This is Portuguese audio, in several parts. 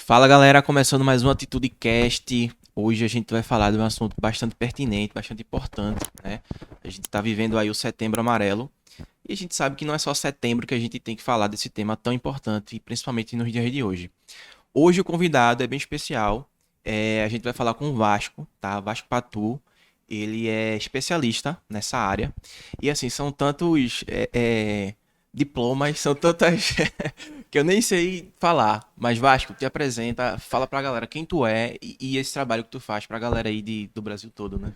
Fala galera, começando mais um Atitude Cast. Hoje a gente vai falar de um assunto bastante pertinente, bastante importante, né? A gente tá vivendo aí o Setembro Amarelo e a gente sabe que não é só setembro que a gente tem que falar desse tema tão importante, principalmente nos dias de hoje. Hoje o convidado é bem especial. A gente vai falar com o Vasco, tá? Vasco Patu. Ele é especialista nessa área. E assim, são tantos diplomas, são tantas que eu nem sei falar. Mas Vasco, te apresenta, fala pra galera quem tu é e esse trabalho que tu faz pra galera aí do Brasil todo, né?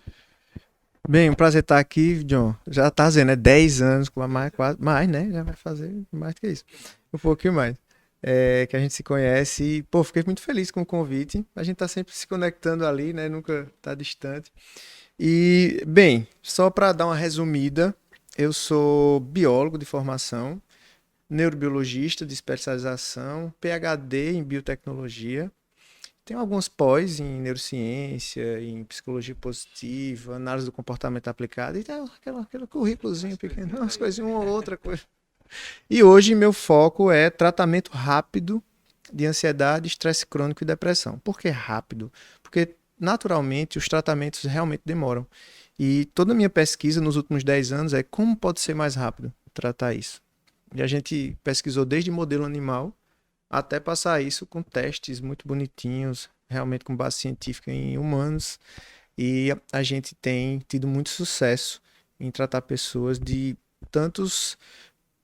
Bem, um prazer estar aqui, John. Já tá dizendo, né? 10 anos, mais, quase, mais, né? Já vai fazer mais do que isso. Um pouquinho mais. Que a gente se conhece e, pô, fiquei muito feliz com o convite. A gente tá sempre se conectando ali, né? Nunca tá distante. E, bem, só para dar uma resumida, eu sou biólogo de formação, neurobiologista de especialização, PhD em biotecnologia. Tem alguns pós em neurociência, em psicologia positiva, análise do comportamento aplicado, e tem aquele currículozinho pequeno, umas coisinhas, uma ou outra coisa. E hoje meu foco é tratamento rápido de ansiedade, estresse crônico e depressão. Por que rápido? Porque naturalmente os tratamentos realmente demoram. E toda a minha pesquisa nos últimos 10 anos é como pode ser mais rápido tratar isso. E a gente pesquisou desde modelo animal até passar isso com testes muito bonitinhos, realmente com base científica em humanos. E a gente tem tido muito sucesso em tratar pessoas de tantos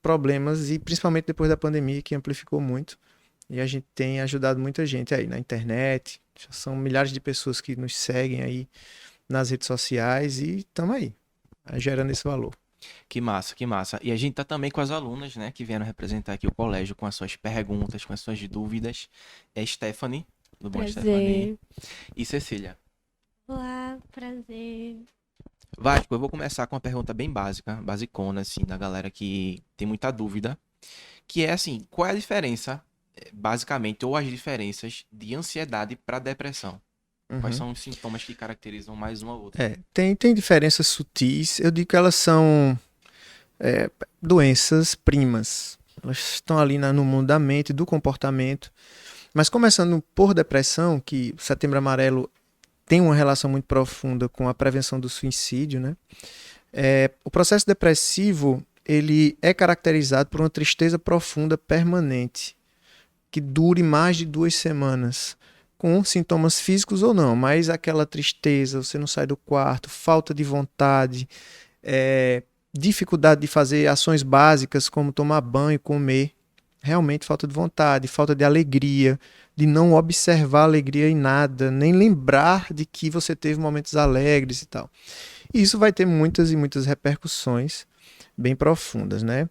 problemas e principalmente depois da pandemia que amplificou muito. E a gente tem ajudado muita gente aí na internet. Já são milhares de pessoas que nos seguem aí nas redes sociais e estamos aí, gerando esse valor. Que massa, que massa. E a gente tá também com as alunas, né, que vieram representar aqui o colégio com as suas perguntas, com as suas dúvidas. É Stephanie, tudo bom, Stephanie? Prazer. E Cecília. Olá, prazer. Vasco, eu vou começar com uma pergunta bem básica, basicona, assim, da galera que tem muita dúvida, que é assim, qual é a diferença, basicamente, ou as diferenças de ansiedade para depressão? Quais Uhum. são os sintomas que caracterizam mais uma ou outra? Tem diferenças sutis. Eu digo que elas são doenças primas. Elas estão ali no mundo da mente, do comportamento. Mas começando por depressão, que o Setembro Amarelo tem uma relação muito profunda com a prevenção do suicídio, né? O processo depressivo ele é caracterizado por uma tristeza profunda permanente, que dure mais de 2 semanas, com sintomas físicos ou não, mas aquela tristeza, você não sai do quarto, falta de vontade, dificuldade de fazer ações básicas como tomar banho, comer, realmente falta de vontade, falta de alegria, de não observar alegria em nada, nem lembrar de que você teve momentos alegres e tal. E isso vai ter muitas e muitas repercussões bem profundas, né?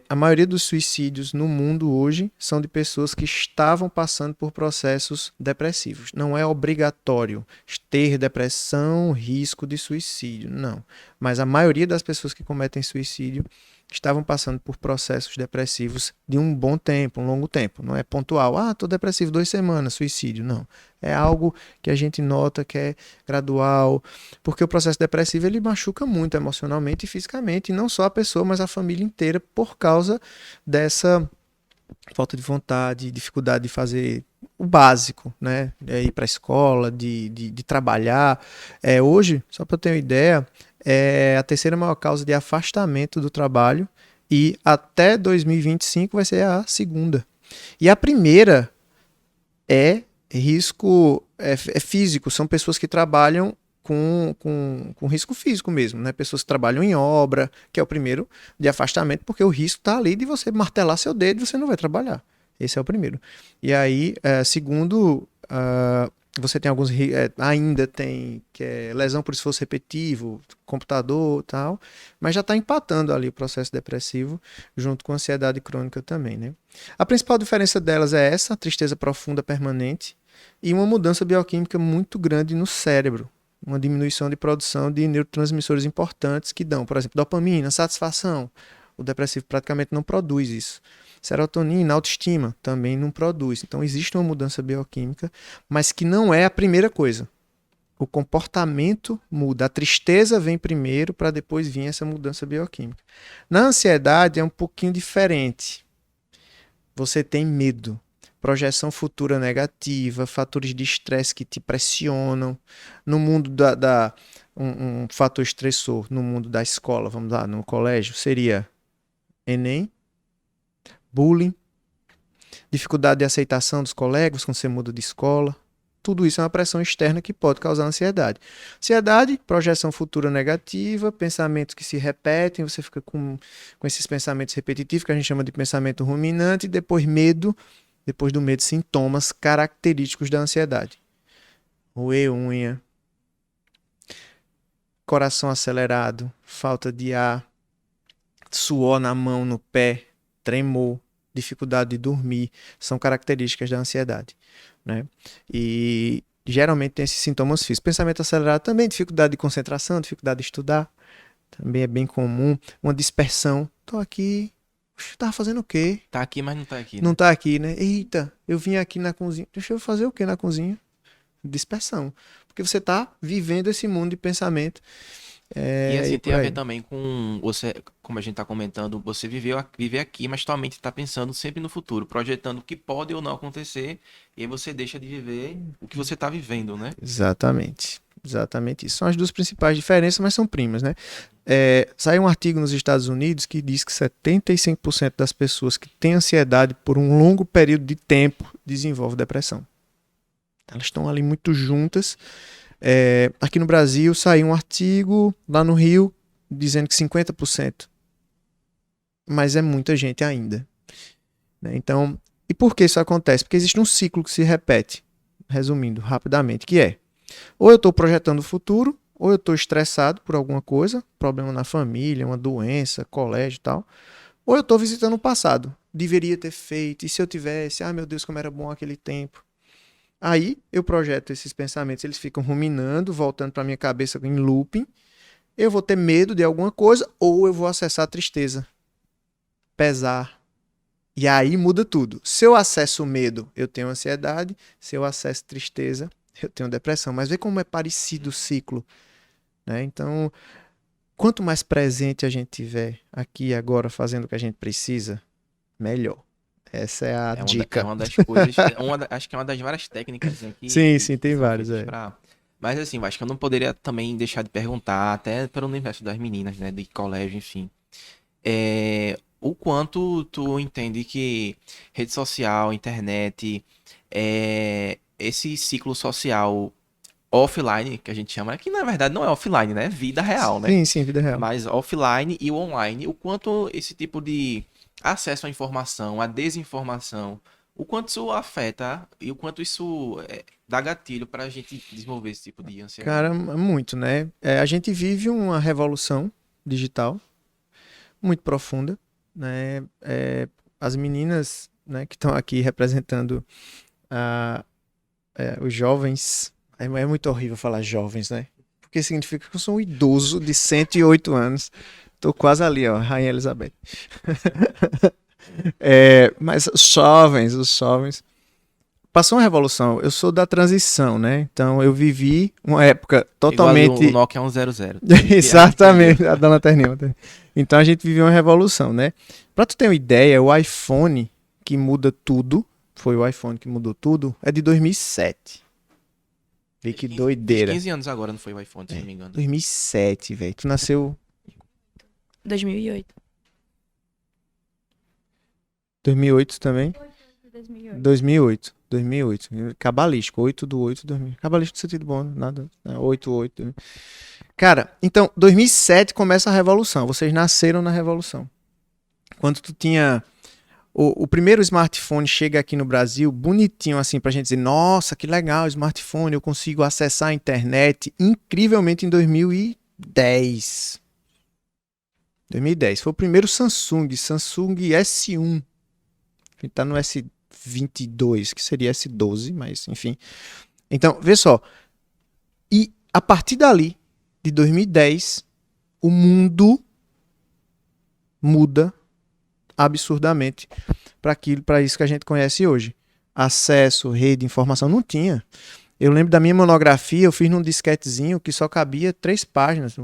A maioria dos suicídios no mundo hoje são de pessoas que estavam passando por processos depressivos. Não é obrigatório ter depressão, risco de suicídio, não. Mas a maioria das pessoas que cometem suicídio estavam passando por processos depressivos de um bom tempo, um longo tempo. Não é pontual, estou depressivo 2 semanas, suicídio, não. É algo que a gente nota que é gradual, porque o processo depressivo ele machuca muito emocionalmente e fisicamente, e não só a pessoa, mas a família inteira por causa dessa falta de vontade, dificuldade de fazer o básico, né? Ir para a escola, de trabalhar. Hoje, só para ter uma ideia, é a terceira maior causa de afastamento do trabalho e até 2025 vai ser a segunda. E a primeira é risco físico, são pessoas que trabalham com risco físico mesmo, né? Pessoas que trabalham em obra, que é o primeiro de afastamento, porque o risco está ali de você martelar seu dedo e você não vai trabalhar. Esse é o primeiro. E aí, segundo, você tem alguns, ainda tem, que é lesão por esforço repetitivo, computador e tal, mas já está empatando ali o processo depressivo, junto com a ansiedade crônica também, né? A principal diferença delas é essa, a tristeza profunda permanente, e uma mudança bioquímica muito grande no cérebro, uma diminuição de produção de neurotransmissores importantes que dão, por exemplo, dopamina, satisfação. O depressivo praticamente não produz isso. Serotonina, autoestima, também não produz. Então existe uma mudança bioquímica, mas que não é a primeira coisa. O comportamento muda, a tristeza vem primeiro para depois vir essa mudança bioquímica. Na ansiedade é um pouquinho diferente. Você tem medo. projeção futura negativa, fatores de estresse que te pressionam. No mundo um fator estressor no mundo da escola, vamos lá, no colégio, seria Enem, bullying, dificuldade de aceitação dos colegas quando você muda de escola. Tudo isso é uma pressão externa que pode causar ansiedade. Ansiedade, projeção futura negativa, pensamentos que se repetem, você fica com esses pensamentos repetitivos, que a gente chama de pensamento ruminante, e depois medo, depois do medo, sintomas característicos da ansiedade. Roer unha, coração acelerado, falta de ar, suor na mão, no pé, tremor, dificuldade de dormir, são características da ansiedade, né? E geralmente tem esses sintomas físicos. Pensamento acelerado também, dificuldade de concentração, dificuldade de estudar, também é bem comum. Uma dispersão, tô aqui, tava fazendo o quê? Tá aqui, mas não tá aqui, né? Não tá aqui, né? Eita, eu vim aqui na cozinha, deixa eu fazer o quê na cozinha? Dispersão, porque você tá vivendo esse mundo de pensamento. E assim, tem a ver também com você, como a gente tá comentando, você vive aqui, mas tua mente tá pensando sempre no futuro, projetando o que pode ou não acontecer, e aí você deixa de viver o que você tá vivendo, né? Exatamente. Exatamente isso. São as duas principais diferenças, mas são primas, né? Saiu um artigo nos Estados Unidos que diz que 75% das pessoas que têm ansiedade por um longo período de tempo desenvolvem depressão. Elas estão ali muito juntas. Aqui no Brasil saiu um artigo lá no Rio dizendo que 50%. Mas é muita gente ainda, né? Então, e por que isso acontece? Porque existe um ciclo que se repete, resumindo rapidamente, que é: ou eu estou projetando o futuro, ou eu estou estressado por alguma coisa, problema na família, uma doença, colégio e tal, ou eu estou visitando o passado. Deveria ter feito, e se eu tivesse, meu Deus, como era bom aquele tempo. Aí eu projeto esses pensamentos, eles ficam ruminando, voltando para minha cabeça em looping. Eu vou ter medo de alguma coisa ou eu vou acessar tristeza, pesar. E aí muda tudo. Se eu acesso medo, eu tenho ansiedade. Se eu acesso tristeza, eu tenho depressão. Mas vê como é parecido o ciclo, né? Então, quanto mais presente a gente tiver aqui e agora fazendo o que a gente precisa, melhor. Essa é a dica. É uma das coisas, acho que é uma das várias técnicas aqui. Sim, tem várias. Mas assim, eu acho que eu não poderia também deixar de perguntar, até pelo universo das meninas, né, de colégio, enfim. O quanto tu entende que rede social, internet, esse ciclo social offline, que a gente chama, que na verdade não é offline, né? É vida real, né? Sim, vida real. Mas offline e o online, o quanto esse tipo de acesso à informação, à desinformação, o quanto isso afeta e o quanto isso dá gatilho pra gente desenvolver esse tipo de ansiedade. Cara, muito, né? A gente vive uma revolução digital muito profunda, né? As meninas, né, que estão aqui representando os jovens, é muito horrível falar jovens, né? Porque significa que eu sou um idoso de 108 anos. Tô quase ali, ó, Rainha Elizabeth. Mas os jovens. Passou uma revolução. Eu sou da transição, né? Então eu vivi uma época totalmente. Igual o Nokia 100. Exatamente, a da lanterninha. Então a gente viveu uma revolução, né? Pra tu ter uma ideia, o iPhone que muda tudo, foi o iPhone que mudou tudo, é de 2007. Vê que doideira. 15 anos agora, não foi o iPhone, se não me engano. 2007, velho. Tu nasceu 2008. 2008 também? 2008. 2008. Cabalístico. 8/8/2000. Cabalístico no sentido bom, nada. 8/8. Cara, então, 2007 começa a revolução. Vocês nasceram na revolução. Quando tu tinha... O primeiro smartphone chega aqui no Brasil, bonitinho assim, pra gente dizer, nossa, que legal, smartphone, eu consigo acessar a internet, incrivelmente em 2010. 2010. Foi o primeiro Samsung S1. A gente tá no S22, que seria S12, mas enfim. Então, vê só. E a partir dali, de 2010, o mundo muda absurdamente para isso que a gente conhece hoje. Acesso, rede, informação, não tinha. Eu lembro da minha monografia, eu fiz num disquetezinho que só cabia 3 páginas.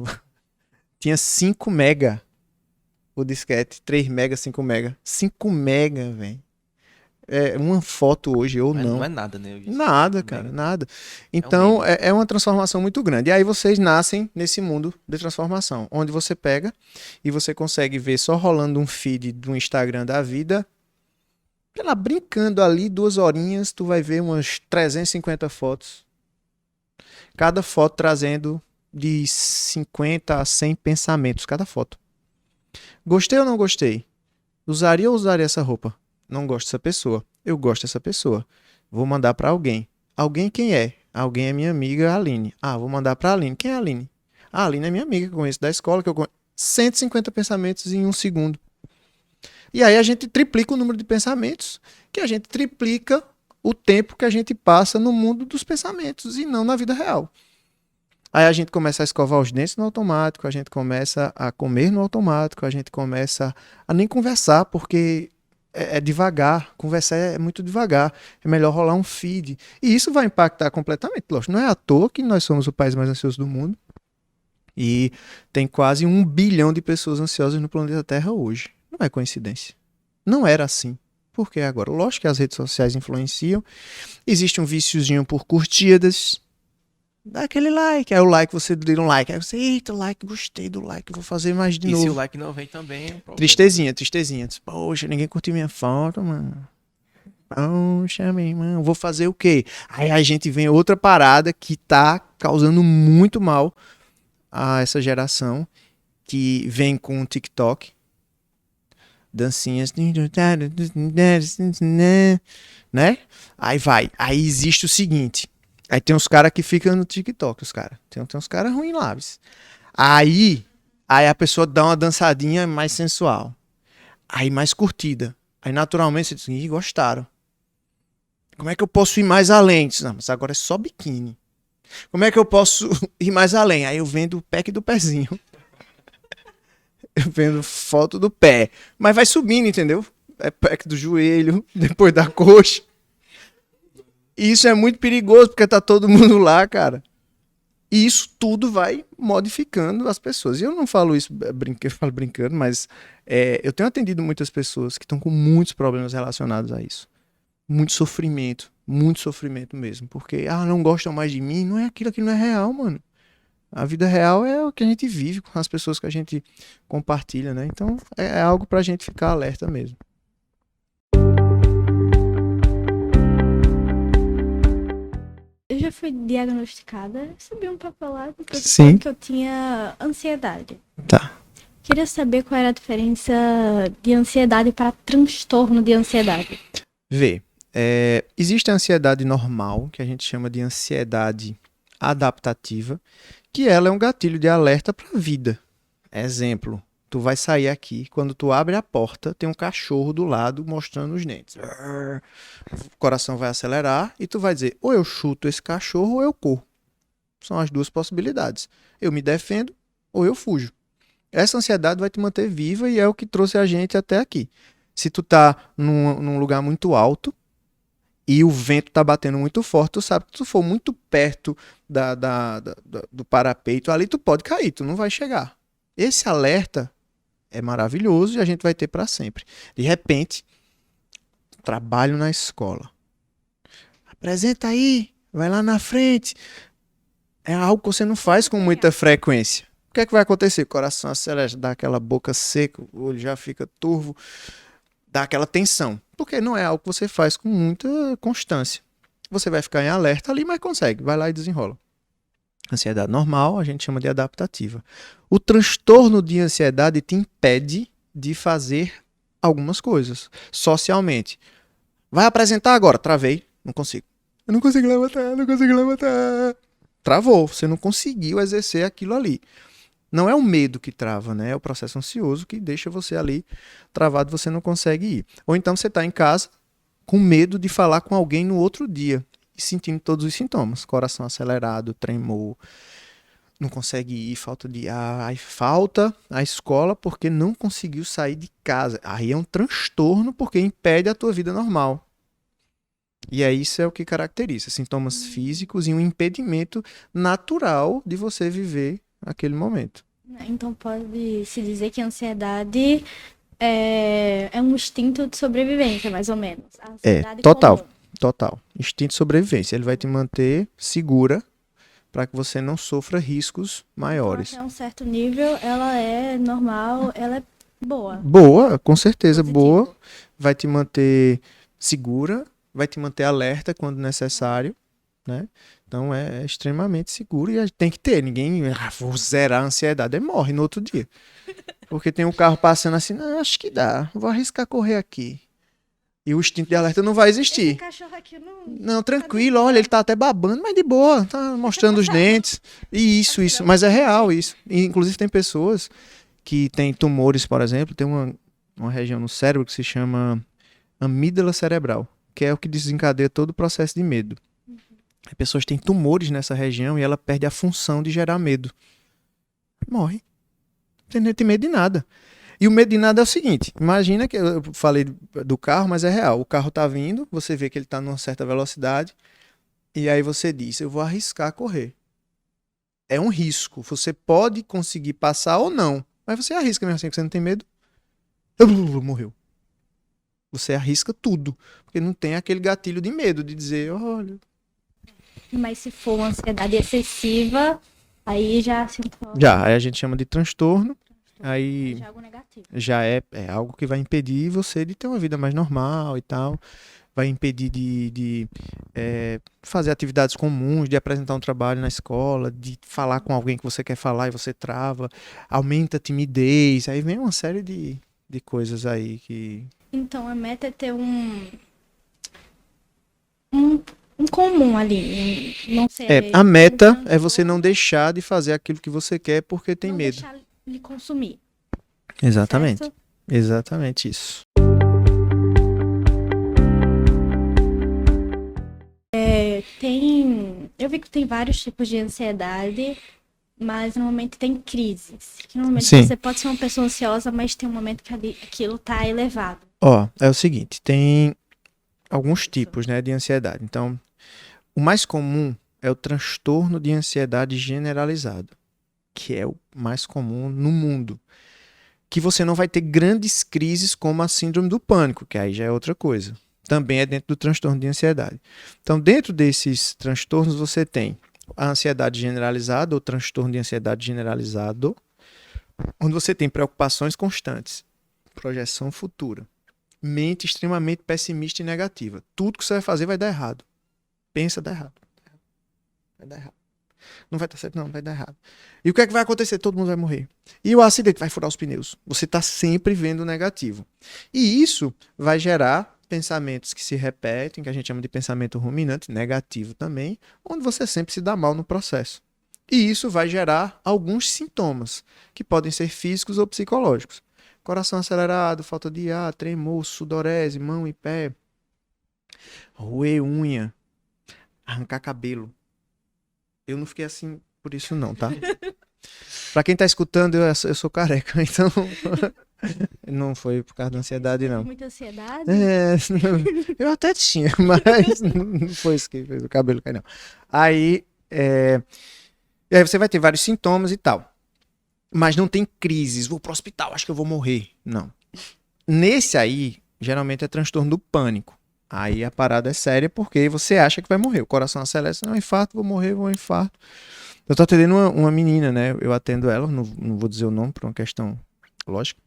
Tinha 5 mega o disquete, 3 mega, 5 mega. 5 mega, velho. uma foto hoje ou Mas não. não é nada, né? Nada, cara, nada. Então, é uma transformação muito grande. E aí vocês nascem nesse mundo de transformação, onde você pega e você consegue ver só rolando um feed do Instagram da vida, sei lá, brincando ali 2 horinhas, tu vai ver umas 350 fotos. Cada foto trazendo de 50 a 100 pensamentos, cada foto. Gostei ou não gostei? Usaria ou usaria essa roupa? Não gosto dessa pessoa. Eu gosto dessa pessoa. Vou mandar pra alguém. Alguém quem é? Alguém é minha amiga Aline. Ah, vou mandar pra Aline. Quem é a Aline? A Aline é minha amiga que eu conheço da escola, que eu conheço. 150 pensamentos em um segundo. E aí a gente triplica o número de pensamentos, que a gente triplica o tempo que a gente passa no mundo dos pensamentos e não na vida real. Aí a gente começa a escovar os dentes no automático, a gente começa a comer no automático, a gente começa a nem conversar, porque é devagar, conversar é muito devagar, é melhor rolar um feed. E isso vai impactar completamente. Lógico, não é à toa que nós somos o país mais ansioso do mundo e tem quase 1 bilhão de pessoas ansiosas no planeta Terra hoje. Não é coincidência. Não era assim. Por que agora? Lógico que as redes sociais influenciam. Existe um viciozinho por curtidas. Dá aquele like. Aí o like, você dá um like. Aí você, eita, like, gostei do like, vou fazer mais de novo. E se o like não vem também, é um problema. Tristezinha. Poxa, ninguém curtiu minha foto, mano. Poxa, meu irmão, vou fazer o quê? Aí a gente vem outra parada que tá causando muito mal a essa geração, que vem com o TikTok. Dancinhas, né? Aí vai. Aí existe o seguinte. Aí tem uns caras que ficam no TikTok, os caras. Tem uns caras ruins lá. Aí a pessoa dá uma dançadinha mais sensual. Aí mais curtida. Aí naturalmente você diz, ih, gostaram. Como é que eu posso ir mais além? Não, mas agora é só biquíni. Como é que eu posso ir mais além? Aí eu vendo o pack do pezinho. Eu vendo foto do pé. Mas vai subindo, entendeu? É pack do joelho, depois da coxa. E isso é muito perigoso, porque tá todo mundo lá, cara. E isso tudo vai modificando as pessoas. E eu não falo isso brincando, mas eu tenho atendido muitas pessoas que estão com muitos problemas relacionados a isso. Muito sofrimento mesmo. Porque, não gostam mais de mim, não é aquilo que não é real, mano. A vida real é o que a gente vive com as pessoas que a gente compartilha, né? Então é algo pra gente ficar alerta mesmo. Eu já fui diagnosticada, recebi um papelado Sim. que eu tinha ansiedade. Tá. Queria saber qual era a diferença de ansiedade para transtorno de ansiedade. Vê, existe a ansiedade normal, que a gente chama de ansiedade adaptativa, que ela é um gatilho de alerta para a vida. Exemplo, tu vai sair aqui, quando tu abre a porta, tem um cachorro do lado mostrando os dentes. O coração vai acelerar e tu vai dizer, ou eu chuto esse cachorro ou eu corro. São as duas possibilidades. Eu me defendo ou eu fujo. Essa ansiedade vai te manter viva e é o que trouxe a gente até aqui. Se tu tá num lugar muito alto e o vento tá batendo muito forte, tu sabe que se tu for muito perto do parapeito ali, tu pode cair, tu não vai chegar. Esse alerta é maravilhoso e a gente vai ter para sempre. De repente, trabalho na escola. Apresenta aí, vai lá na frente. É algo que você não faz com muita frequência. O que é que vai acontecer? O coração acelera, dá aquela boca seca, o olho já fica turvo, dá aquela tensão. Porque não é algo que você faz com muita constância. Você vai ficar em alerta ali, mas consegue. Vai lá e desenrola. Ansiedade normal, a gente chama de adaptativa. O transtorno de ansiedade te impede de fazer algumas coisas socialmente. Vai apresentar agora. Travei. Não consigo. Eu não consigo levantar. Travou. Você não conseguiu exercer aquilo ali. Não é o medo que trava, né? É o processo ansioso que deixa você ali travado, você não consegue ir. Ou então você está em casa com medo de falar com alguém no outro dia e sentindo todos os sintomas. Coração acelerado, tremor, não consegue ir, falta de ar. Aí falta a escola porque não conseguiu sair de casa. Aí é um transtorno porque impede a tua vida normal. E aí isso é o que caracteriza sintomas físicos e um impedimento natural de você viver aquele momento. Então pode-se dizer que a ansiedade É um instinto de sobrevivência, mais ou menos. A É, ansiedade total. comum. Total. Instinto de sobrevivência. Ele vai te manter segura para que você não sofra riscos Então, maiores. até um certo nível, ela é normal, ela é boa, Boa, com certeza, boa. positivo. Vai te manter segura, vai te manter alerta quando necessário, né? Então é extremamente seguro e a gente tem que ter. Ninguém, vou zerar a ansiedade, aí morre no outro dia. Porque tem um carro passando assim, não, acho que dá, vou arriscar correr aqui. E o instinto de alerta não vai Esse existir. cachorro aqui não. Não, tranquilo, olha, ele tá até babando, mas de boa, tá mostrando os dentes. E isso, mas é real isso. E, inclusive tem pessoas que têm tumores, por exemplo, tem uma região no cérebro que se chama amígdala cerebral, que é o que desencadeia todo o processo de medo. As pessoas têm tumores nessa região e ela perde a função de gerar medo. Morre. Não tem medo de nada. E o medo de nada é o seguinte, imagina que eu falei do carro, mas é real. O carro tá vindo, você vê que ele tá numa certa velocidade, e aí você diz, eu vou arriscar correr. É um risco. Você pode conseguir passar ou não, mas você arrisca mesmo assim, porque você não tem medo. Morreu. Você arrisca tudo, porque não tem aquele gatilho de medo de dizer, olha, Mas se for uma ansiedade excessiva, aí já se torna já, aí a gente chama de transtorno, aí já algo negativo. já é algo que vai impedir você de ter uma vida mais normal e tal, vai impedir de fazer atividades comuns, de apresentar um trabalho na escola, de falar com alguém que você quer falar e você trava, aumenta a timidez, aí vem uma série de coisas aí que... Então a meta é ter um comum ali. Não ser. A meta um é você não transtorno, deixar de fazer aquilo que você quer porque tem não medo. deixar lhe consumir. Exatamente, Certo? exatamente isso. Eu vi que tem vários tipos de ansiedade, mas normalmente tem crises. Que normalmente Sim. você pode ser uma pessoa ansiosa, mas tem um momento que aquilo tá elevado. Ó, é o seguinte, tem alguns tipos, né, de ansiedade. Então, o mais comum é o transtorno de ansiedade generalizado, que é o mais comum no mundo. Que você não vai ter grandes crises como a síndrome do pânico, que aí já é outra coisa. Também é dentro do transtorno de ansiedade. Então, dentro desses transtornos, você tem a ansiedade generalizada ou transtorno de ansiedade generalizado, onde você tem preocupações constantes, projeção futura, mente extremamente pessimista e negativa. Tudo que você vai fazer vai dar errado. Pensa, dá errado. Vai dar errado. Não vai estar certo, não, vai dar errado. E o que é que vai acontecer? Todo mundo vai morrer. E o acidente vai furar os pneus. Você está sempre vendo o negativo. E isso vai gerar pensamentos que se repetem, que a gente chama de pensamento ruminante, negativo também, onde você sempre se dá mal no processo. E isso vai gerar alguns sintomas, que podem ser físicos ou psicológicos. Coração acelerado, falta de ar, tremor, sudorese, mão e pé, roer unha, arrancar cabelo. Eu não fiquei assim por isso não, tá? Pra quem tá escutando, eu sou careca, então não foi por causa da ansiedade, não. Muita ansiedade. Eu até tinha, mas não foi isso que fez o cabelo cair, não. Aí, e aí você vai ter vários sintomas e tal. Mas não tem crises, vou pro hospital, acho que eu vou morrer. Não. Nesse aí, geralmente é transtorno do pânico. Aí a parada é séria porque você acha que vai morrer. O coração acelera, não, infarto, vou morrer, vou infarto. Eu tô atendendo uma menina, né? Eu atendo ela, não vou dizer o nome por uma questão lógica.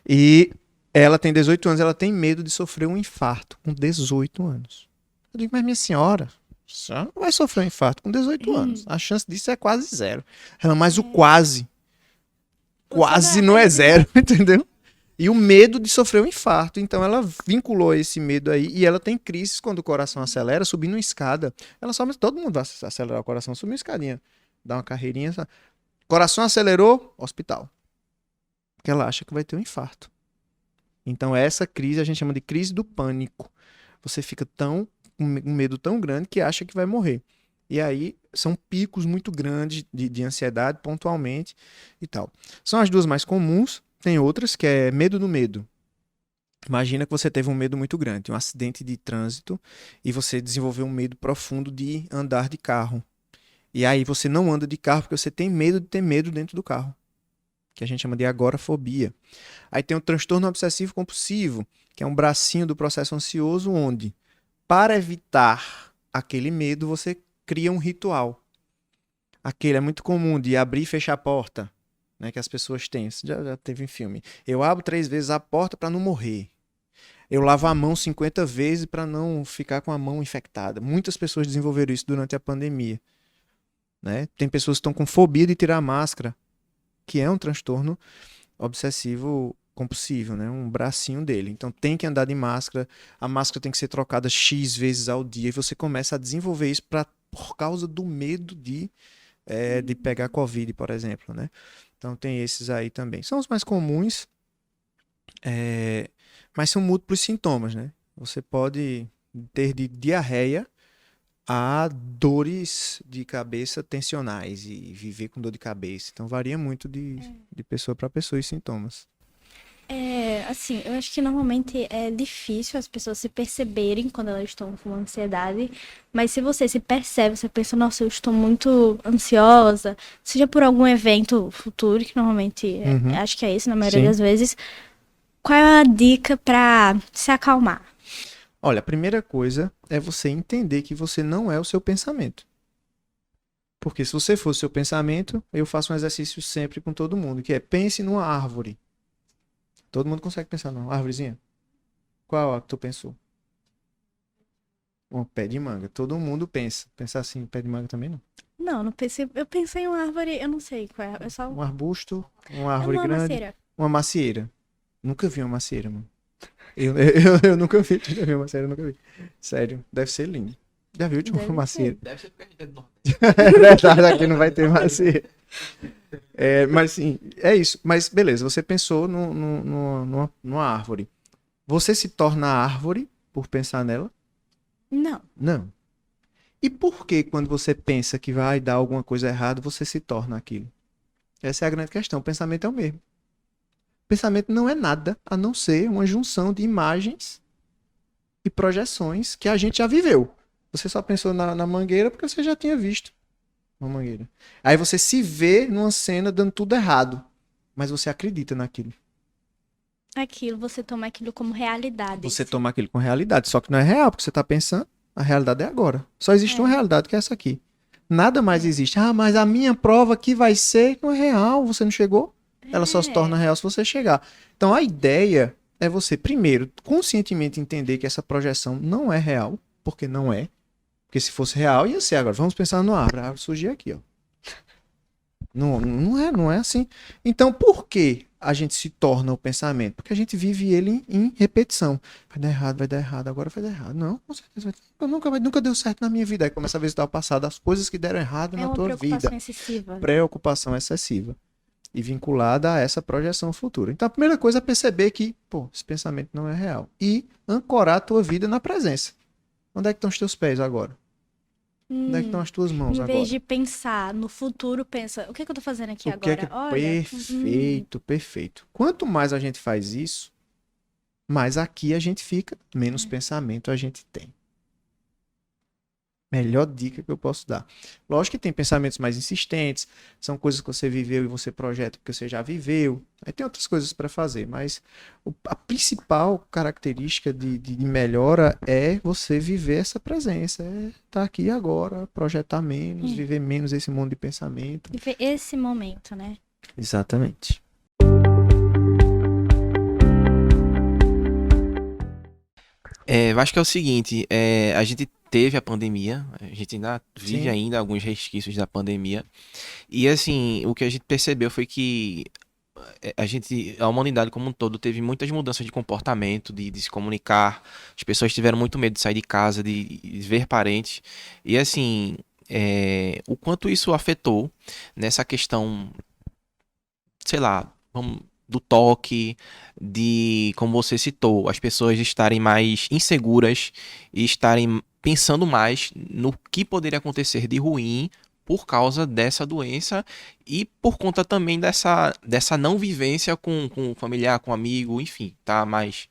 E ela tem 18 anos, ela tem medo de sofrer um infarto com 18 anos. Eu digo, mas minha senhora, só não vai sofrer um infarto com 18 anos. A chance disso é quase zero. Ela, mas o quase não é zero, entendeu? E o medo de sofrer um infarto. Então ela vinculou esse medo aí. E ela tem crises quando o coração acelera, subindo uma escada. Ela só, mas todo mundo vai acelerar o coração, subir uma escadinha. Dá uma carreirinha. Coração acelerou, hospital. Porque ela acha que vai ter um infarto. Então essa crise a gente chama de crise do pânico. Você fica com um medo tão grande que acha que vai morrer. E aí são picos muito grandes de ansiedade pontualmente e tal. São as duas mais comuns. Tem outras que é medo do medo. Imagina que você teve um medo muito grande, um acidente de trânsito, e você desenvolveu um medo profundo de andar de carro. E aí você não anda de carro porque você tem medo de ter medo dentro do carro. que a gente chama de agorafobia. Aí tem o transtorno obsessivo compulsivo, que é um bracinho do processo ansioso, onde, para evitar aquele medo, você cria um ritual. Aquele é muito comum de abrir e fechar a porta, né, que as pessoas têm. Isso já teve em filme. Eu abro 3 vezes a porta para não morrer. Eu lavo a mão 50 vezes para não ficar com a mão infectada. Muitas pessoas desenvolveram isso durante a pandemia, né? Tem pessoas que estão com fobia de tirar a máscara, que é um transtorno obsessivo compulsivo, né? Um bracinho dele. Então tem que andar de máscara, a máscara tem que ser trocada X vezes ao dia, e você começa a desenvolver isso por causa do medo de pegar Covid, por exemplo, né? Então tem esses aí também. São os mais comuns, mas são múltiplos sintomas, né? Você pode ter de diarreia a dores de cabeça tensionais e viver com dor de cabeça. Então varia muito de pessoa para pessoa os sintomas. Assim, eu acho que normalmente é difícil as pessoas se perceberem quando elas estão com ansiedade, mas se você se percebe, você pensa, nossa, eu estou muito ansiosa, seja por algum evento futuro, que normalmente acho que é isso na maioria Sim. das vezes, qual é a dica pra se acalmar? Olha, a primeira coisa é você entender que você não é o seu pensamento. Porque se você fosse o seu pensamento, eu faço um exercício sempre com todo mundo, que é pense numa árvore. Todo mundo consegue pensar numa árvorezinha? Qual a que tu pensou? Um pé de manga. Todo mundo pensa. Pensar assim, pé de manga também não. Não, não pensei, eu pensei em uma árvore, eu não sei qual é só Um arbusto, uma é árvore uma grande, macieira. uma macieira. Nunca vi uma macieira, mano. Eu nunca vi. Tu já viu uma macieira? Eu nunca vi. Sério, deve ser lindo. Já viu uma Deve macieira? Deve ser porque a gente é do Nordeste. É verdade, aqui não vai ter macieira. Mas sim, é isso. Mas beleza, você pensou numa árvore. Você se torna árvore por pensar nela? Não. Não. E por que quando você pensa que vai dar alguma coisa errada, você se torna aquilo? Essa é a grande questão. O pensamento é o mesmo. O pensamento não é nada a não ser uma junção de imagens e projeções que a gente já viveu. Você só pensou na mangueira porque você já tinha visto uma mangueira. Aí você se vê numa cena dando tudo errado, mas você acredita naquilo. Você toma aquilo como realidade. Você toma aquilo com realidade, só que não é real, porque você está pensando, a realidade é agora. Só existe uma realidade que é essa aqui. Nada mais existe. Ah, mas a minha prova aqui vai ser não é real, você não chegou? Ela só se torna real se você chegar. Então a ideia é você, primeiro, conscientemente entender que essa projeção não é real, porque não é. Porque se fosse real, ia ser agora. Vamos pensar no árvore. A árvore surgiu aqui, ó. Não é assim. Então, por que a gente se torna o pensamento? Porque a gente vive ele em repetição. Vai dar errado, agora vai dar errado. Não, com certeza vai dar. Nunca deu certo na minha vida. Aí começa a visitar o passado, as coisas que deram errado na tua vida. É uma preocupação excessiva. Preocupação excessiva. E vinculada a essa projeção futura. Então, a primeira coisa é perceber que, esse pensamento não é real. E ancorar a tua vida na presença. Onde é que estão os teus pés agora? Onde é que estão as tuas mãos agora? Em vez de pensar no futuro, pensa, o que é que eu tô fazendo aqui agora? Perfeito, perfeito. Quanto mais a gente faz isso, mais aqui a gente fica, menos pensamento a gente tem. Melhor dica que eu posso dar. Lógico que tem pensamentos mais insistentes, são coisas que você viveu e você projeta porque você já viveu. Aí tem outras coisas para fazer, mas a principal característica de melhora é você viver essa presença, é estar aqui agora, projetar menos, viver menos esse mundo de pensamento. Viver esse momento, né? Exatamente. Eu acho que é o seguinte, a gente teve a pandemia, a gente ainda vive ainda alguns resquícios da pandemia, e assim, o que a gente percebeu foi que a humanidade como um todo teve muitas mudanças de comportamento, de se comunicar, as pessoas tiveram muito medo de sair de casa, de ver parentes, e assim, o quanto isso afetou nessa questão, sei lá, do toque, de, como você citou, as pessoas estarem mais inseguras e estarem pensando mais no que poderia acontecer de ruim por causa dessa doença e por conta também dessa não vivência com o familiar, com o amigo, enfim, tá mais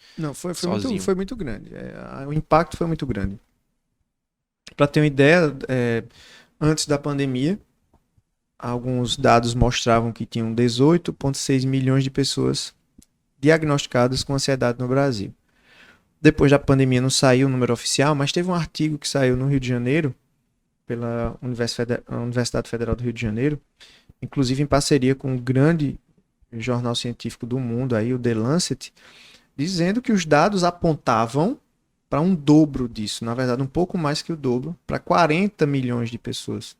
sozinho. Foi muito grande. O impacto foi muito grande. Para ter uma ideia, antes da pandemia, alguns dados mostravam que tinham 18,6 milhões de pessoas diagnosticadas com ansiedade no Brasil. Depois da pandemia não saiu o número oficial, mas teve um artigo que saiu no Rio de Janeiro, pela Universidade Federal do Rio de Janeiro, inclusive em parceria com um grande jornal científico do mundo, aí, o The Lancet, dizendo que os dados apontavam para um dobro disso, na verdade um pouco mais que o dobro, para 40 milhões de pessoas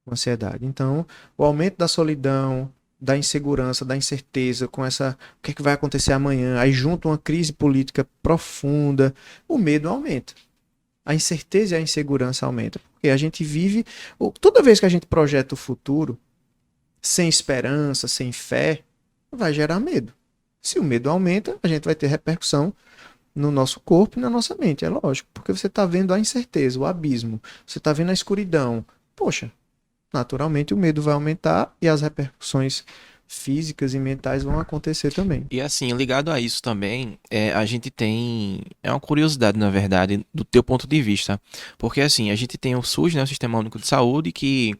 com ansiedade. Então, o aumento da solidão, da insegurança, da incerteza, com essa, o que é que vai acontecer amanhã, aí junto uma crise política profunda, o medo aumenta. A incerteza e a insegurança aumentam, porque a gente vive, toda vez que a gente projeta o futuro, sem esperança, sem fé, vai gerar medo. Se o medo aumenta, a gente vai ter repercussão no nosso corpo e na nossa mente, é lógico, porque você está vendo a incerteza, o abismo, você está vendo a escuridão. Poxa, naturalmente o medo vai aumentar e as repercussões físicas e mentais vão acontecer também. E assim, ligado a isso também, a gente tem. É uma curiosidade, na verdade, do teu ponto de vista. Porque assim, a gente tem o SUS, né, o Sistema Único de Saúde, que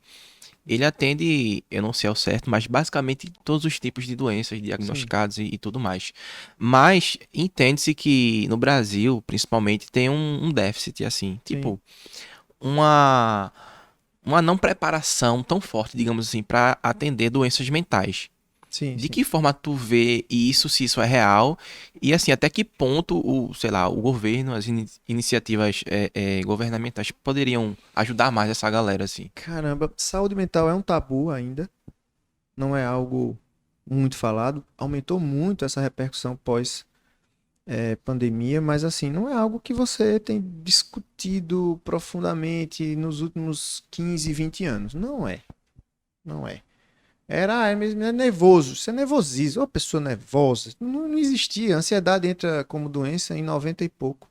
ele atende, eu não sei ao certo, mas basicamente todos os tipos de doenças diagnosticadas e tudo mais. Mas entende-se que no Brasil, principalmente, tem um déficit, assim, tipo, uma, uma não preparação tão forte, digamos assim, para atender doenças mentais. Sim, De sim. que forma tu vê isso, se isso é real, e assim, até que ponto sei lá, o governo, as iniciativas governamentais poderiam ajudar mais essa galera, assim? Caramba, saúde mental é um tabu ainda, não é algo muito falado, aumentou muito essa repercussão pós pandemia, mas assim, não é algo que você tem discutido profundamente nos últimos 15, 20 anos. Não é. Não é. Era mesmo é nervoso, isso é nervosismo, uma pessoa nervosa. Não existia. A ansiedade entra como doença em 90 e pouco.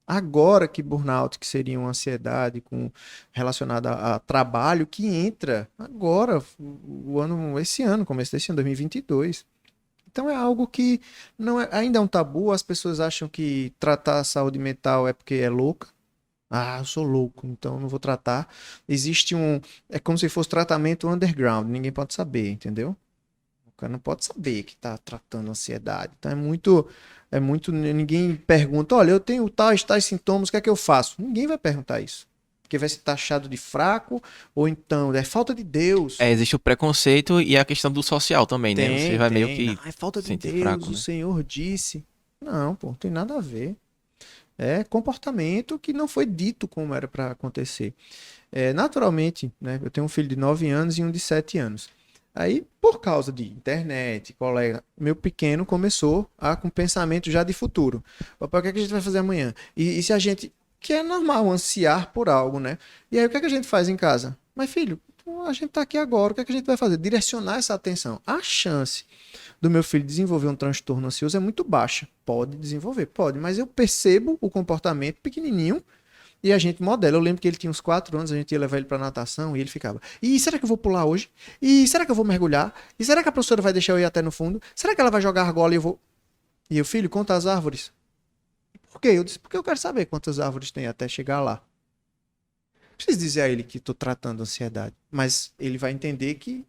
Agora que burnout, que seria uma ansiedade relacionada a trabalho, que entra agora, esse ano, começo desse ano, 2022. Então é algo que não é, ainda é um tabu. As pessoas acham que tratar a saúde mental é porque é louca. Ah, eu sou louco, então não vou tratar. Existe é como se fosse tratamento underground, ninguém pode saber, entendeu? O cara não pode saber que está tratando ansiedade. Então ninguém pergunta, olha, eu tenho tais sintomas, o que é que eu faço? Ninguém vai perguntar isso. Porque vai ser taxado de fraco, ou então é falta de Deus. Existe o preconceito e a questão do social também, né? Você vai meio que Não, é falta de sentir Deus, fraco, o né? Senhor disse. Não, pô, não tem nada a ver. É comportamento que não foi dito como era para acontecer. Naturalmente, né? Eu tenho um filho de 9 anos e um de 7 anos. Aí, por causa de internet, colega, meu pequeno começou com pensamento já de futuro. Papai, o que é que a gente vai fazer amanhã? E se a gente. Que é normal ansiar por algo, né? E aí, o que é que a gente faz em casa? Mas, filho, a gente tá aqui agora, o que é que a gente vai fazer? Direcionar essa atenção. A chance do meu filho desenvolver um transtorno ansioso é muito baixa. Pode desenvolver, pode, mas eu percebo o comportamento pequenininho e a gente modela. Eu lembro que ele tinha uns 4 anos, a gente ia levar ele para natação e ele ficava: e será que eu vou pular hoje? E será que eu vou mergulhar? E será que a professora vai deixar eu ir até no fundo? Será que ela vai jogar argola e eu vou. E eu, filho, conta as árvores. Por quê? Eu disse: porque eu quero saber quantas árvores tem até chegar lá. Não preciso dizer a ele que estou tratando ansiedade, mas ele vai entender que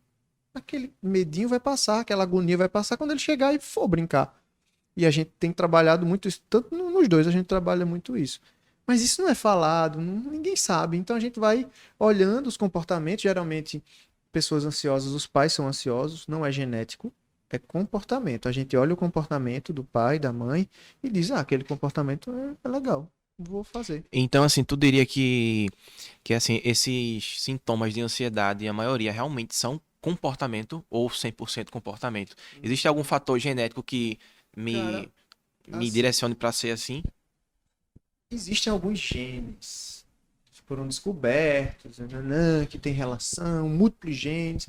aquele medinho vai passar, aquela agonia vai passar quando ele chegar e for brincar. E a gente tem trabalhado muito isso, tanto nos dois a gente trabalha muito isso. Mas isso não é falado, ninguém sabe. Então a gente vai olhando os comportamentos. Geralmente, pessoas ansiosas, os pais são ansiosos, não é genético, é comportamento. A gente olha o comportamento do pai, da mãe e diz: aquele comportamento é legal, vou fazer. Então, assim, tu diria que assim, esses sintomas de ansiedade, a maioria realmente são comportamento ou 100% comportamento? Existe algum fator genético que Cara, me assim, direcione para ser assim? existem alguns genes que foram descobertos, que tem relação, múltiplos genes,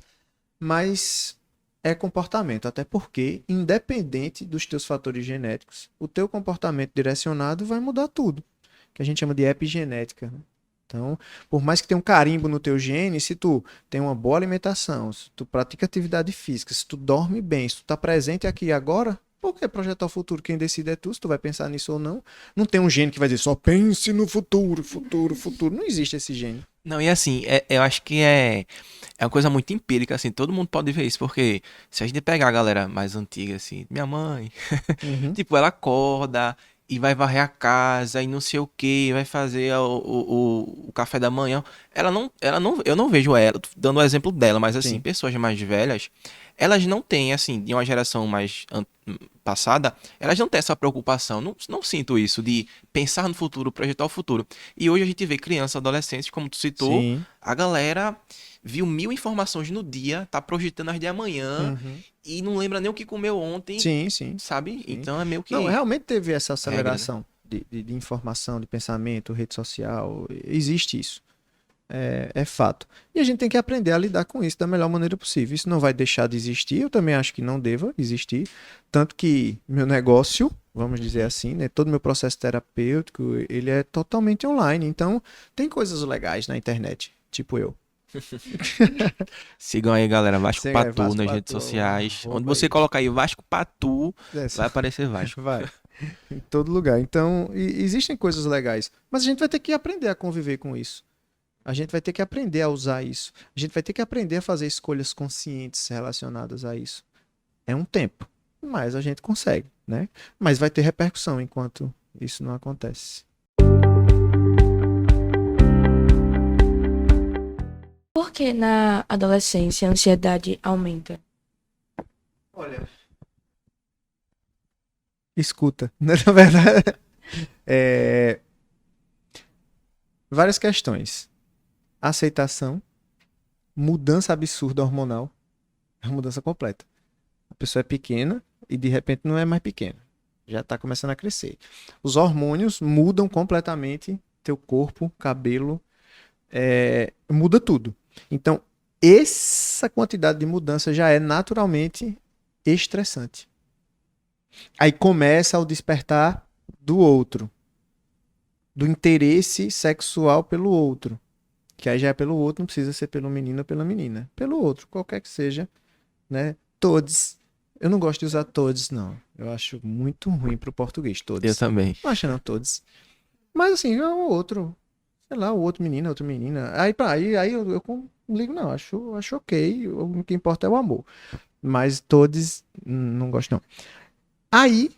mas é comportamento, até porque, independente dos teus fatores genéticos, o teu comportamento direcionado vai mudar tudo, que a gente chama de epigenética, né? Então, por mais que tenha um carimbo no teu gene, se tu tem uma boa alimentação, se tu pratica atividade física, se tu dorme bem, se tu tá presente aqui e agora, Porque projetar o futuro, quem decide é tu, se tu vai pensar nisso ou não. Não tem um gênio que vai dizer só pense no futuro, futuro, futuro. Não existe esse gênio. Não, e assim, eu acho que é uma coisa muito empírica, assim, todo mundo pode ver isso, porque se a gente pegar a galera mais antiga, assim, minha mãe, Uhum. tipo, ela acorda e vai varrer a casa e não sei o que, vai fazer o café da manhã. Eu não vejo ela, tô dando o exemplo dela, mas assim, Sim. pessoas mais velhas, elas não têm, assim, de uma geração mais passada, elas não têm essa preocupação, não sinto isso de pensar no futuro, projetar o futuro. E hoje a gente vê crianças, adolescentes, como tu citou, Sim. a galera viu 1000 informações no dia, tá projetando as de amanhã Uhum. e não lembra nem o que comeu ontem, Sim, sim, sabe? sim. Então é meio Não, que realmente teve essa regra, né? aceleração de informação, de pensamento, rede social. Existe isso. É fato. E a gente tem que aprender a lidar com isso da melhor maneira possível. Isso não vai deixar de existir, eu também acho que não deva existir. Tanto que meu negócio, vamos dizer assim, né, todo meu processo terapêutico, ele é totalmente online. Então, tem coisas legais na internet, tipo eu. Sigam aí, galera, Vasco Você é Patu Vasco nas redes Pato, sociais. Onde arroba você aí. colocar aí Vasco Patu, É, vai aparecer Vasco. vai. Em todo lugar. Então, existem coisas legais. Mas a gente vai ter que aprender a conviver com isso. A gente vai ter que aprender a usar isso. A gente vai ter que aprender a fazer escolhas conscientes relacionadas a isso. É um tempo, mas a gente consegue, né? Mas vai ter repercussão enquanto isso não acontece. Por que na adolescência a ansiedade aumenta? Olha, escuta, né? Na verdade, é, várias questões. Aceitação, mudança absurda hormonal, é uma mudança completa. A pessoa é pequena e de repente não é mais pequena. Já está começando a crescer. Os hormônios mudam completamente teu corpo, cabelo, muda tudo. Então, essa quantidade de mudança já é naturalmente estressante. Aí começa o despertar do outro, do interesse sexual pelo outro. Que aí já é pelo outro, não precisa ser pelo menino ou pela menina. Pelo outro, qualquer que seja, né? Todos. Eu não gosto de usar todos, não. Eu acho muito ruim pro português, Eu todos. também. Não acho não, todos. Mas assim, é o outro. Sei lá, o outro menino, outra menina. Aí eu não ligo, não. Acho ok. O que importa é o amor. Mas todos, não gosto, não. Aí,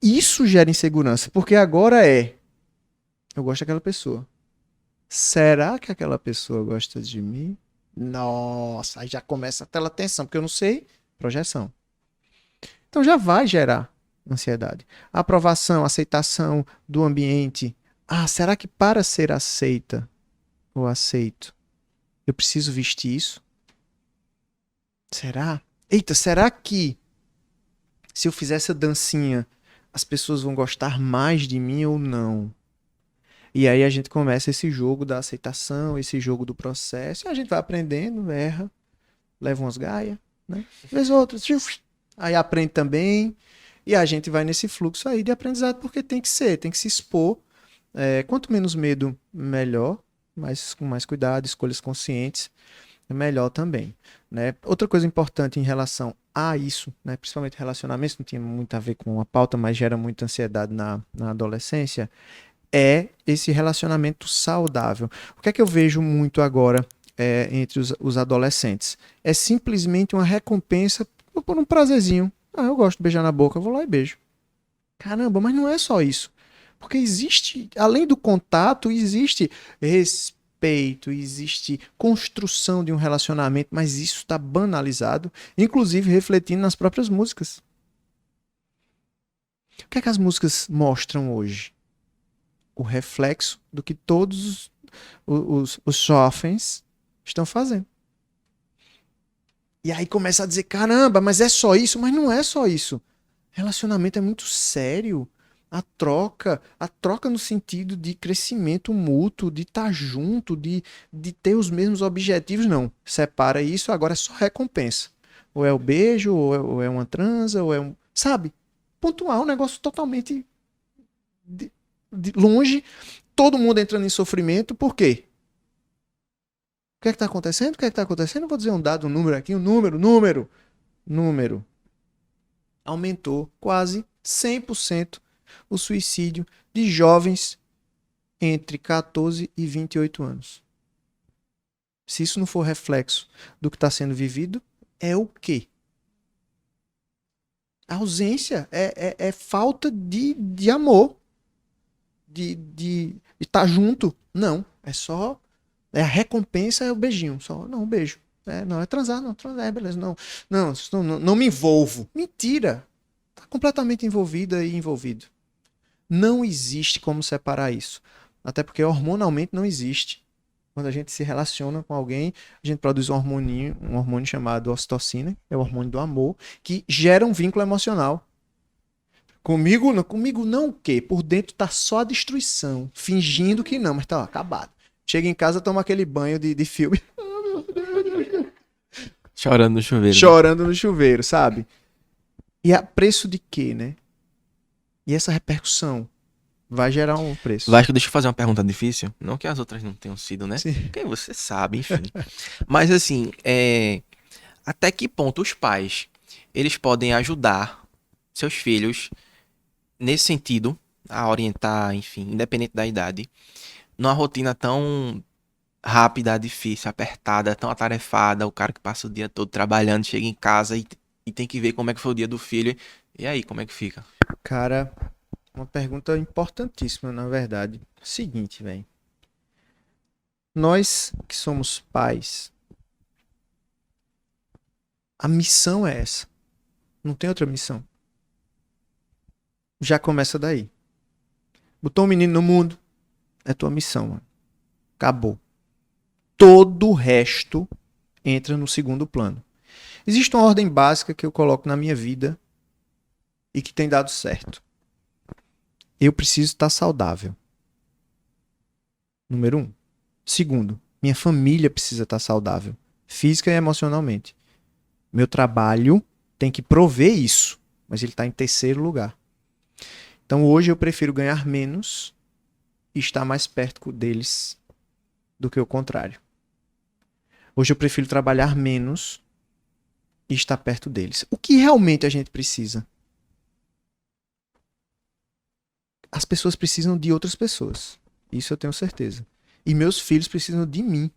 isso gera insegurança. Porque agora eu gosto daquela pessoa. Será que aquela pessoa gosta de mim? Nossa, aí já começa a tela tensão, porque eu não sei. Projeção. Então já vai gerar ansiedade. Aprovação, aceitação do ambiente. Ah, será que para ser aceita ou aceito, eu preciso vestir isso? Será? Eita, será que se eu fizer essa dancinha, as pessoas vão gostar mais de mim ou não? E aí a gente começa esse jogo da aceitação, esse jogo do processo, e a gente vai aprendendo, erra, leva umas gaias, né? Vez outras, aí aprende também, e a gente vai nesse fluxo aí de aprendizado, porque tem que ser, tem que se expor. Quanto menos medo, melhor, mas com mais cuidado, escolhas conscientes, é melhor também, né? Outra coisa importante em relação a isso, né, principalmente relacionamentos, não tinha muito a ver com a pauta, mas gera muita ansiedade na adolescência, é esse relacionamento saudável. O que é que eu vejo muito agora entre os adolescentes? É simplesmente uma recompensa por um prazerzinho. Ah, eu gosto de beijar na boca, eu vou lá e beijo. Caramba, mas não é só isso. Porque existe, além do contato, existe respeito, existe construção de um relacionamento, mas isso está banalizado, inclusive refletindo nas próprias músicas. O que é que as músicas mostram hoje? O reflexo do que todos os jovens estão fazendo. E aí começa a dizer, caramba, mas é só isso? Mas não é só isso. Relacionamento é muito sério. A troca no sentido de crescimento mútuo, de estar junto, de ter os mesmos objetivos, não. Separa isso, agora é só recompensa. Ou é o beijo, ou é uma transa, ou é um. Sabe? Pontuar um negócio totalmente de longe, todo mundo entrando em sofrimento, por quê? O que é que está acontecendo? O que é que está acontecendo? Eu vou dizer um dado, um número aqui, número. aumentou quase 100% o suicídio de jovens entre 14 e 28 anos. Se isso não for reflexo do que está sendo vivido, é o quê? A ausência é falta de amor, de estar junto. Não, é só... a recompensa é o beijinho, só, não, um beijo. Não, é transar, não, transar, beleza, não me envolvo. Mentira! Está completamente envolvida e envolvido. Não existe como separar isso. Até porque hormonalmente não existe. Quando a gente se relaciona com alguém, a gente produz um hormônio chamado ocitocina, é o hormônio do amor, que gera um vínculo emocional. Comigo não o quê? Por dentro tá só a destruição, fingindo que não, mas tá lá, acabado. Chega em casa, toma aquele banho de filme. Chorando no chuveiro. Chorando no chuveiro, sabe? E a preço de quê, né? E essa repercussão vai gerar um preço. Vasco, deixa eu fazer uma pergunta difícil. Não que as outras não tenham sido, né? Sim. Porque você sabe, enfim. Mas assim, até que ponto os pais, eles podem ajudar seus filhos nesse sentido, a orientar, enfim, independente da idade, numa rotina tão rápida, difícil, apertada, tão atarefada, o cara que passa o dia todo trabalhando, chega em casa e tem que ver como é que foi o dia do filho. E aí, como é que fica? Cara, uma pergunta importantíssima, na verdade. Seguinte, velho. Nós que somos pais, a missão é essa. Não tem outra missão. Já começa daí. Botou um menino no mundo, é tua missão, mano. Acabou. Todo o resto entra no segundo plano. Existe uma ordem básica que eu coloco na minha vida e que tem dado certo. Eu preciso estar saudável. Número 1. Segundo, minha família precisa estar saudável, física e emocionalmente. Meu trabalho tem que prover isso, mas ele está em terceiro lugar. Então hoje eu prefiro ganhar menos e estar mais perto deles do que o contrário. Hoje eu prefiro trabalhar menos e estar perto deles. O que realmente a gente precisa? As pessoas precisam de outras pessoas. Isso eu tenho certeza. E meus filhos precisam de mim.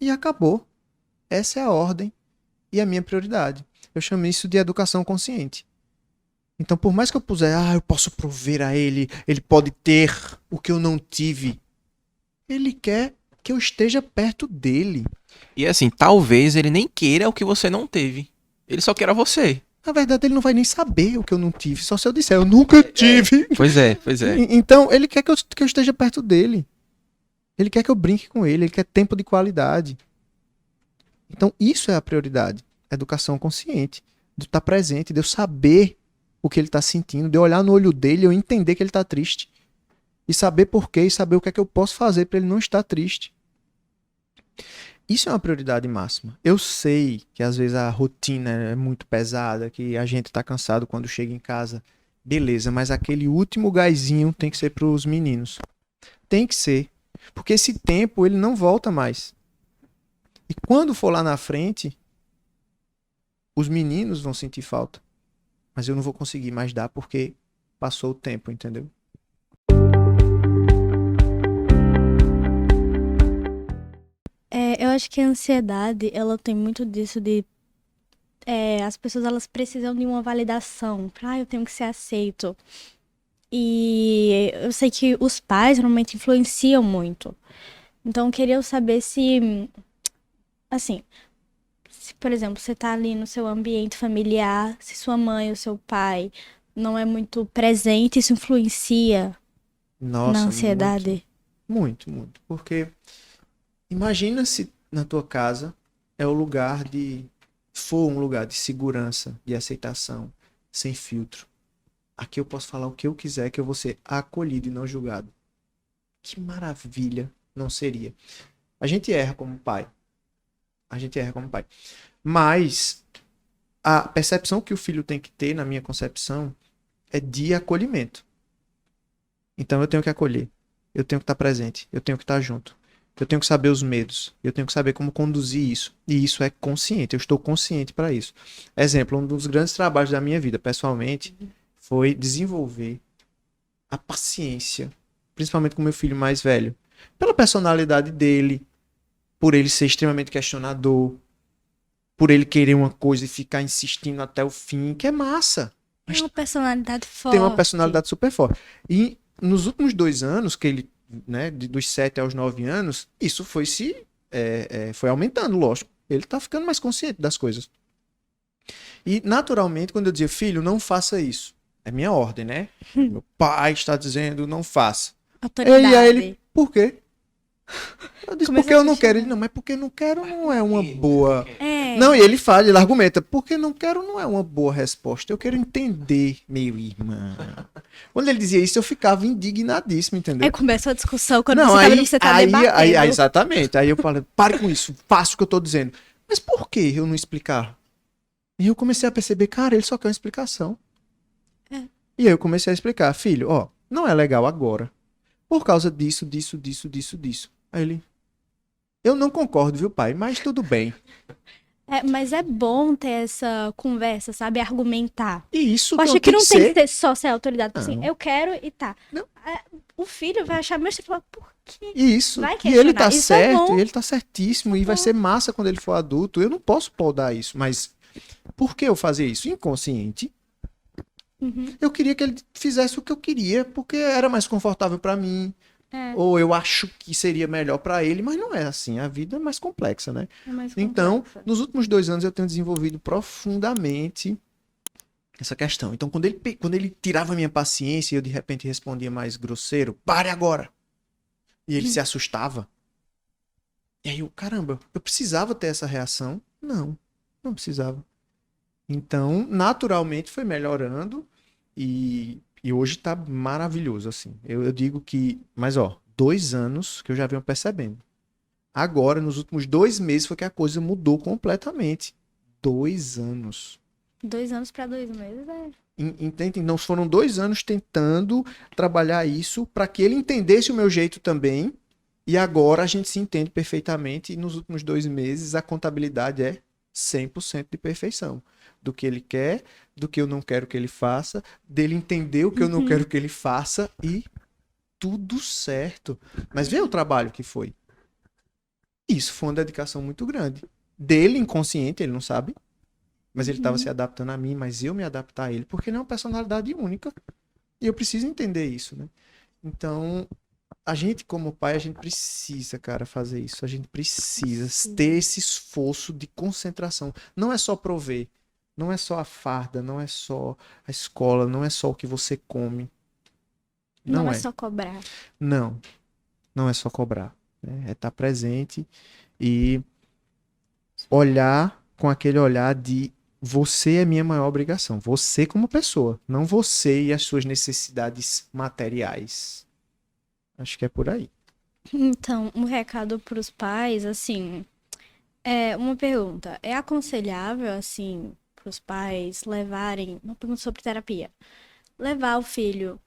E acabou. Essa é a ordem e a minha prioridade. Eu chamo isso de educação consciente. Então, por mais que eu puser, eu posso prover a ele, ele pode ter o que eu não tive. Ele quer que eu esteja perto dele. E assim, talvez ele nem queira o que você não teve. Ele só queira você. Na verdade, ele não vai nem saber o que eu não tive. Só se eu disser, eu nunca tive. Pois é. Então, ele quer que eu esteja perto dele. Ele quer que eu brinque com ele. Ele quer tempo de qualidade. Então, isso é a prioridade. Educação consciente. De estar presente, de eu saber o que ele está sentindo, de eu olhar no olho dele e eu entender que ele está triste. E saber por quê, e saber o que é que eu posso fazer para ele não estar triste. Isso é uma prioridade máxima. Eu sei que às vezes a rotina é muito pesada, que a gente tá cansado quando chega em casa. Beleza, mas aquele último gásinho tem que ser pros meninos. Tem que ser. Porque esse tempo ele não volta mais. E quando for lá na frente, os meninos vão sentir falta. Mas eu não vou conseguir mais dar porque passou o tempo, entendeu? Eu acho que a ansiedade, ela tem muito disso de... as pessoas, elas precisam de uma validação. Eu tenho que ser aceito. E eu sei que os pais normalmente influenciam muito. Então, eu queria saber se... Assim, se, por exemplo, você tá ali no seu ambiente familiar, se sua mãe ou seu pai não é muito presente, isso influencia Nossa, na ansiedade? Muito, muito. Porque imagina se na tua casa é o lugar for um lugar de segurança, de aceitação, sem filtro. Aqui eu posso falar o que eu quiser, que eu vou ser acolhido e não julgado. Que maravilha não seria? A gente erra como pai. Mas a percepção que o filho tem que ter, na minha concepção, é de acolhimento. Então eu tenho que acolher. Eu tenho que estar presente. Eu tenho que estar junto. Eu tenho que saber os medos. Eu tenho que saber como conduzir isso. E isso é consciente. Eu estou consciente para isso. Exemplo, um dos grandes trabalhos da minha vida, pessoalmente, foi desenvolver a paciência, principalmente com meu filho mais velho. Pela personalidade dele, por ele ser extremamente questionador, por ele querer uma coisa e ficar insistindo até o fim, que é massa. Tem uma personalidade forte. Tem uma personalidade super forte. E nos últimos 2 anos, que ele, né, dos 7 aos 9 anos, isso foi foi aumentando, lógico. Ele tá ficando mais consciente das coisas. E, naturalmente, quando eu dizia, filho, não faça isso. É minha ordem, né? Meu pai está dizendo, não faça. Autoridade. E aí ele, por quê? Eu disse, Começa porque a eu não quero. questionar. Ele, não, mas porque não quero não é uma boa... É. Não, e ele fala, ele argumenta, porque não quero não é uma boa resposta. Eu quero entender, meu irmão. Quando ele dizia isso, eu ficava indignadíssimo, entendeu? Aí começa a discussão quando Não, você tá aí, vendo que você tá aí, debatendo. aí, exatamente. Aí eu falei, pare com isso, faça o que eu tô dizendo. Mas por que eu não explicar? E eu comecei a perceber, cara, ele só quer uma explicação. É. E aí eu comecei a explicar, filho, ó, não é legal agora. Por causa disso, disso, disso, disso, disso. Aí ele, eu não concordo, viu, pai? Mas tudo bem. É, mas é bom ter essa conversa, sabe? Argumentar. E isso Eu acho que não tem ser... que ser só ser autoridade. Assim, Não. eu quero e tá. Não. É, o filho vai achar, mas você fala, por quê? Isso. Vai E ele tá questionar. Isso é certo, bom. e ele tá certíssimo, e vai ser massa quando ele for adulto. Eu não posso podar isso, mas por que eu fazer isso? Inconsciente. Uhum. Eu queria que ele fizesse o que eu queria, porque era mais confortável pra mim, É, ou eu acho que seria melhor pra ele, mas não é assim. A vida é mais complexa, né? é mais Então, complexa. nos últimos 2 anos eu tenho desenvolvido profundamente essa questão. Então, quando ele tirava a minha paciência e eu de repente respondia mais grosseiro, pare agora! E ele se assustava. E aí eu, caramba, eu precisava ter essa reação? Não, não precisava. Então, naturalmente foi melhorando e hoje tá maravilhoso, assim. Eu digo que, mas ó, 2 anos que eu já venho percebendo. Agora, nos últimos 2 meses, foi que a coisa mudou completamente. 2 anos. 2 anos pra 2 meses é. Entende? Não foram 2 anos tentando trabalhar isso para que ele entendesse o meu jeito também. E agora a gente se entende perfeitamente. E nos últimos 2 meses a contabilidade é 100% de perfeição. Do que ele quer, do que eu não quero que ele faça, dele entender o que eu não quero que ele faça e tudo certo. Mas vê o trabalho que foi. Isso foi uma dedicação muito grande. Dele, inconsciente, ele não sabe. Mas ele estava se adaptando a mim, mas eu me adaptar a ele, porque ele é uma personalidade única. E eu preciso entender isso, né? Então, a gente, como pai, a gente precisa, cara, fazer isso. A gente precisa ter esse esforço de concentração. Não é só prover. Não é só a farda, não é só a escola, não é só o que você come. Não Não é é. só cobrar. Não. Não é só cobrar. Né? É estar presente e olhar com aquele olhar de você é minha maior obrigação. Você como pessoa. Não você e as suas necessidades materiais. Acho que é por aí. Então, um recado pros pais, assim, é uma pergunta. É aconselhável, assim, pros pais levarem, uma pergunta sobre terapia, levar o filho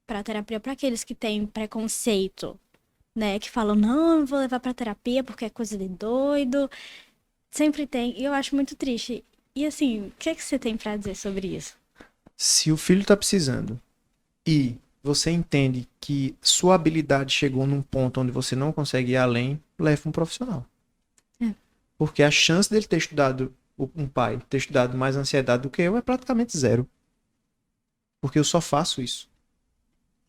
pra terapia para aqueles que têm preconceito, né? Que falam, não, eu vou levar pra terapia porque é coisa de doido. Sempre tem, e eu acho muito triste. E assim, o que é que você tem pra dizer sobre isso? Se o filho tá precisando e você entende que sua habilidade chegou num ponto onde você não consegue ir além, leve um profissional. É. Porque a chance dele ter estudado, um pai, ter estudado mais ansiedade do que eu é praticamente zero. Porque eu só faço isso.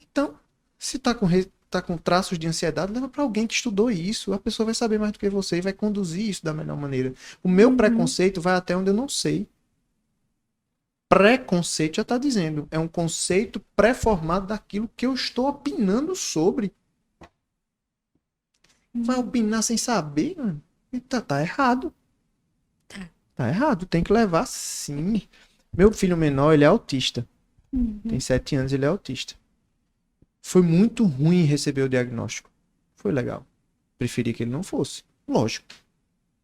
Então, se tá com traços de ansiedade, leva pra alguém que estudou isso. A pessoa vai saber mais do que você e vai conduzir isso da melhor maneira. O meu preconceito vai até onde eu não sei. Preconceito já tá dizendo. É um conceito pré-formado daquilo que eu estou opinando sobre. Vai opinar sem saber, mano? Tá errado. Tá errado. Tem que levar sim. Meu filho menor, ele é autista. Tem 7 anos, ele é autista. Foi muito ruim receber o diagnóstico. Foi legal. Preferi que ele não fosse. Lógico.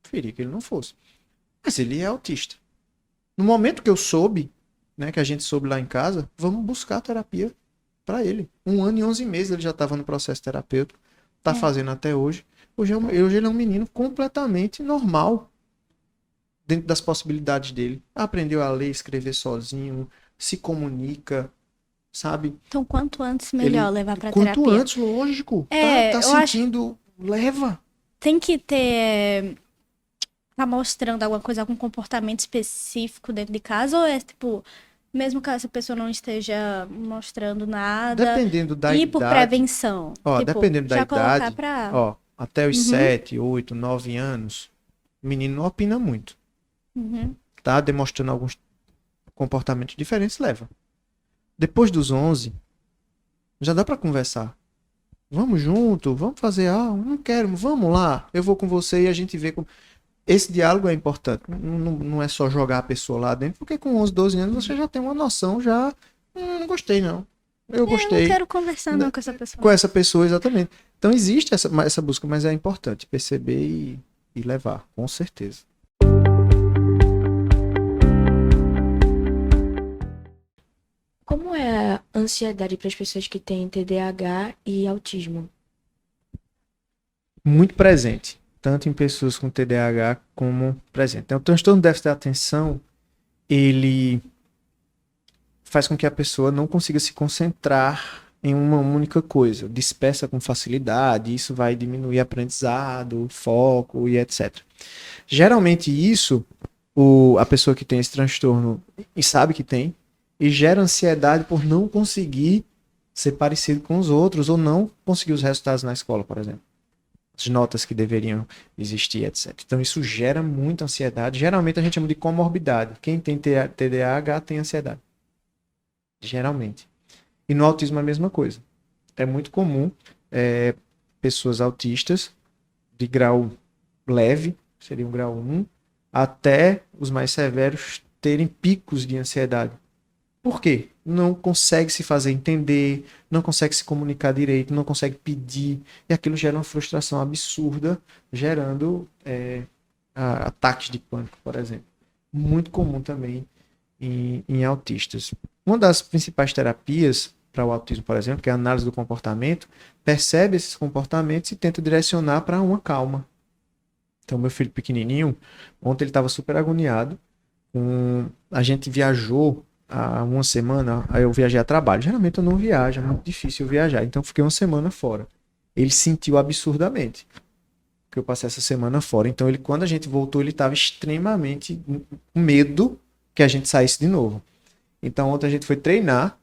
Preferi que ele não fosse. Mas ele é autista. No momento que eu soube, né, que a gente soube lá em casa, vamos buscar terapia para ele. 1 ano e 11 meses ele já estava no processo terapêutico. tá fazendo até hoje. Hoje ele é um menino completamente normal, dentro das possibilidades dele. Aprendeu a ler, escrever sozinho, se comunica, sabe? Então, quanto antes, melhor levar pra Quanto terapia. antes, lógico. É, tá eu acho- sentindo, leva. Tem que ter... Tá mostrando alguma coisa, algum comportamento específico dentro de casa? Ou é, tipo, mesmo que essa pessoa não esteja mostrando nada, Dependendo da ir por idade. prevenção? Ó, Tipo, dependendo da já colocar idade, pra... ó, até os Uhum. 7, 8, 9 anos, o menino não opina muito. Uhum. Tá demonstrando alguns comportamentos diferentes, leva. Depois dos 11, já dá pra conversar. Vamos junto, vamos fazer algo, não quero, vamos lá, eu vou com você e a gente vê como... Esse diálogo é importante, não é só jogar a pessoa lá dentro, porque com 11, 12 anos você já tem uma noção, já, não gostei não, eu Eu gostei não quero conversar não com essa pessoa. com essa pessoa, exatamente. Então existe essa busca, mas é importante perceber e levar, com certeza. Como é a ansiedade para as pessoas que têm TDAH e autismo? Muito presente, tanto em pessoas com TDAH como presente. Então, o transtorno de déficit de atenção, ele faz com que a pessoa não consiga se concentrar em uma única coisa, dispersa com facilidade, isso vai diminuir aprendizado, foco e etc. Geralmente isso, a pessoa que tem esse transtorno e sabe que tem, e gera ansiedade por não conseguir ser parecido com os outros ou não conseguir os resultados na escola, por exemplo. As notas que deveriam existir, etc. Então isso gera muita ansiedade. Geralmente a gente chama de comorbidade. Quem tem TDAH tem ansiedade. Geralmente. E no autismo é a mesma coisa. É muito comum pessoas autistas de grau leve, seria um grau 1, até os mais severos terem picos de ansiedade. Por quê? Não consegue se fazer entender, não consegue se comunicar direito, não consegue pedir, e aquilo gera uma frustração absurda, gerando ataques de pânico, por exemplo. Muito comum também em autistas. Uma das principais terapias para o autismo, por exemplo, que é a análise do comportamento, percebe esses comportamentos e tenta direcionar para uma calma. Então, meu filho pequenininho, ontem ele estava super agoniado. A gente viajou há uma semana, aí eu viajei a trabalho. Geralmente eu não viajo, é muito difícil eu viajar. Então, eu fiquei uma semana fora. Ele sentiu absurdamente que eu passei essa semana fora. Então, quando a gente voltou, ele estava extremamente com medo que a gente saísse de novo. Então, ontem a gente foi treinar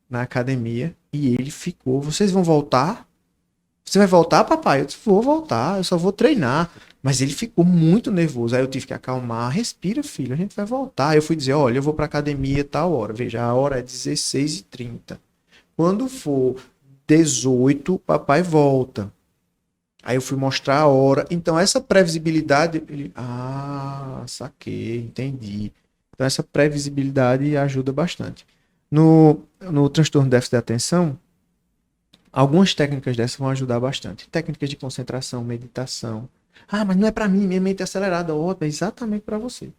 na academia e ele ficou, vocês vão voltar? Você vai voltar, papai? Eu disse, vou voltar, eu só vou treinar. Mas ele ficou muito nervoso. Aí eu tive que acalmar. Respira, filho, a gente vai voltar. Aí eu fui dizer, olha, eu vou pra academia tal hora. Veja, a hora é 16h30. Quando for 18, papai volta. Aí eu fui mostrar a hora. Então essa previsibilidade... saquei, entendi. Então essa previsibilidade ajuda bastante. No transtorno de déficit de atenção, algumas técnicas dessas vão ajudar bastante. Técnicas de concentração, meditação. Mas não é para mim, minha mente é acelerada. É exatamente para você.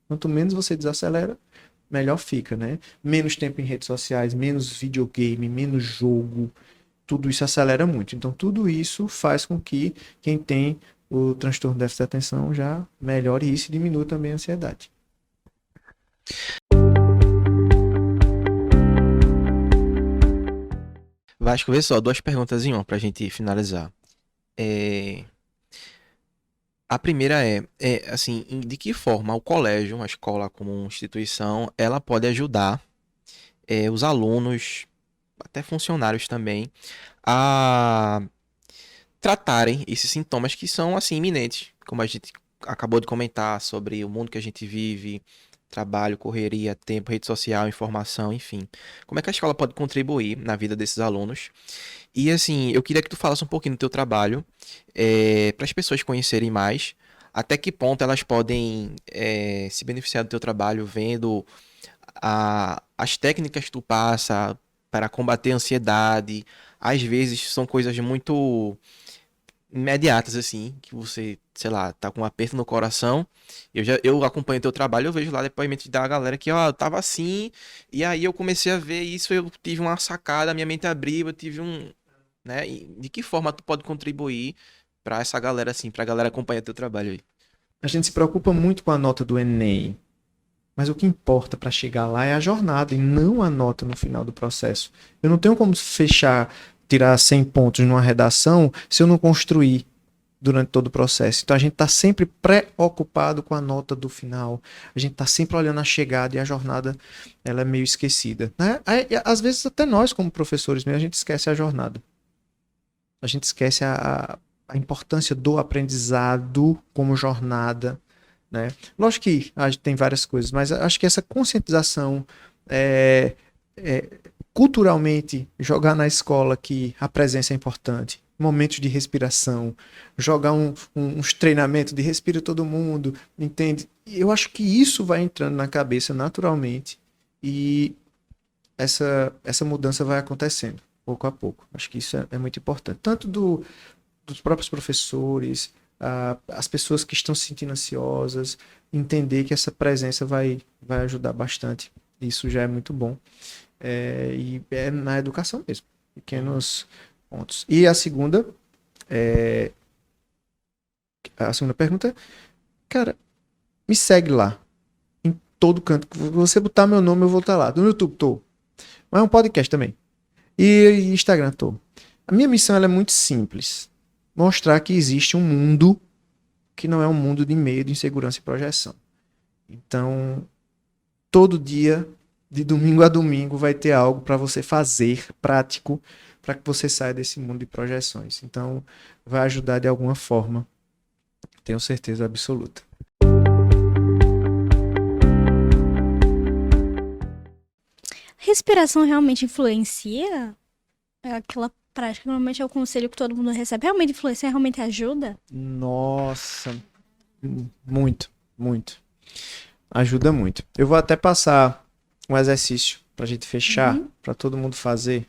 Quanto menos você desacelera, melhor fica, né? Menos tempo em redes sociais, menos videogame, menos jogo. Tudo isso acelera muito. Então, tudo isso faz com que quem tem o transtorno de déficit de atenção já melhore isso e diminua também a ansiedade. Vasco, vê só, duas perguntas em uma pra gente finalizar. A primeira assim, de que forma o colégio, a escola como instituição, ela pode ajudar os alunos, até funcionários também, a tratarem esses sintomas que são, assim, iminentes, como a gente acabou de comentar sobre o mundo que a gente vive, trabalho, correria, tempo, rede social, informação, enfim. Como é que a escola pode contribuir na vida desses alunos? E assim, eu queria que tu falasse um pouquinho do teu trabalho, para as pessoas conhecerem mais, até que ponto elas podem se beneficiar do teu trabalho vendo as técnicas que tu passa para combater a ansiedade. Às vezes são coisas muito imediatas, assim, que você, sei lá, tá com um aperto no coração. Eu acompanho teu trabalho, eu vejo lá depoimentos da galera que, ó, eu tava assim, e aí eu comecei a ver isso, eu tive uma sacada, minha mente abriu, eu tive né? E de que forma tu pode contribuir pra essa galera, assim, pra galera acompanhar teu trabalho aí? A gente se preocupa muito com a nota do Enem, mas o que importa para chegar lá é a jornada e não a nota no final do processo. Eu não tenho como fechar, tirar 100 pontos numa redação se eu não construir durante todo o processo. Então a gente está sempre preocupado com a nota do final. A gente está sempre olhando a chegada e a jornada ela é meio esquecida, né? Às vezes até nós como professores mesmo, a gente esquece a jornada. A gente esquece a importância do aprendizado como jornada, né? Lógico que a gente tem várias coisas, mas acho que essa conscientização é, culturalmente jogar na escola que a presença é importante, momentos de respiração, jogar uns treinamentos de respira todo mundo, entende? Eu acho que isso vai entrando na cabeça naturalmente e essa mudança vai acontecendo pouco a pouco. Acho que isso é muito importante. Tanto dos próprios professores, as pessoas que estão se sentindo ansiosas, entender que essa presença vai ajudar bastante. Isso já é muito bom. E é na educação mesmo. Pequenos pontos. E a segunda pergunta, cara, me segue lá. Em todo canto. Você botar meu nome, eu vou estar lá. No YouTube, tô. Mas é um podcast também. E Instagram, tô. A minha missão ela é muito simples. Mostrar que existe um mundo que não é um mundo de medo, insegurança e projeção. Então, todo dia, de domingo a domingo, vai ter algo para você fazer, prático, para que você saia desse mundo de projeções. Então, vai ajudar de alguma forma. Tenho certeza absoluta. Respiração realmente influencia? É aquela prática, normalmente é o conselho que todo mundo recebe. Realmente influencia, realmente ajuda? Nossa, muito, muito. Ajuda muito. Eu vou até passar um exercício pra gente fechar, pra todo mundo fazer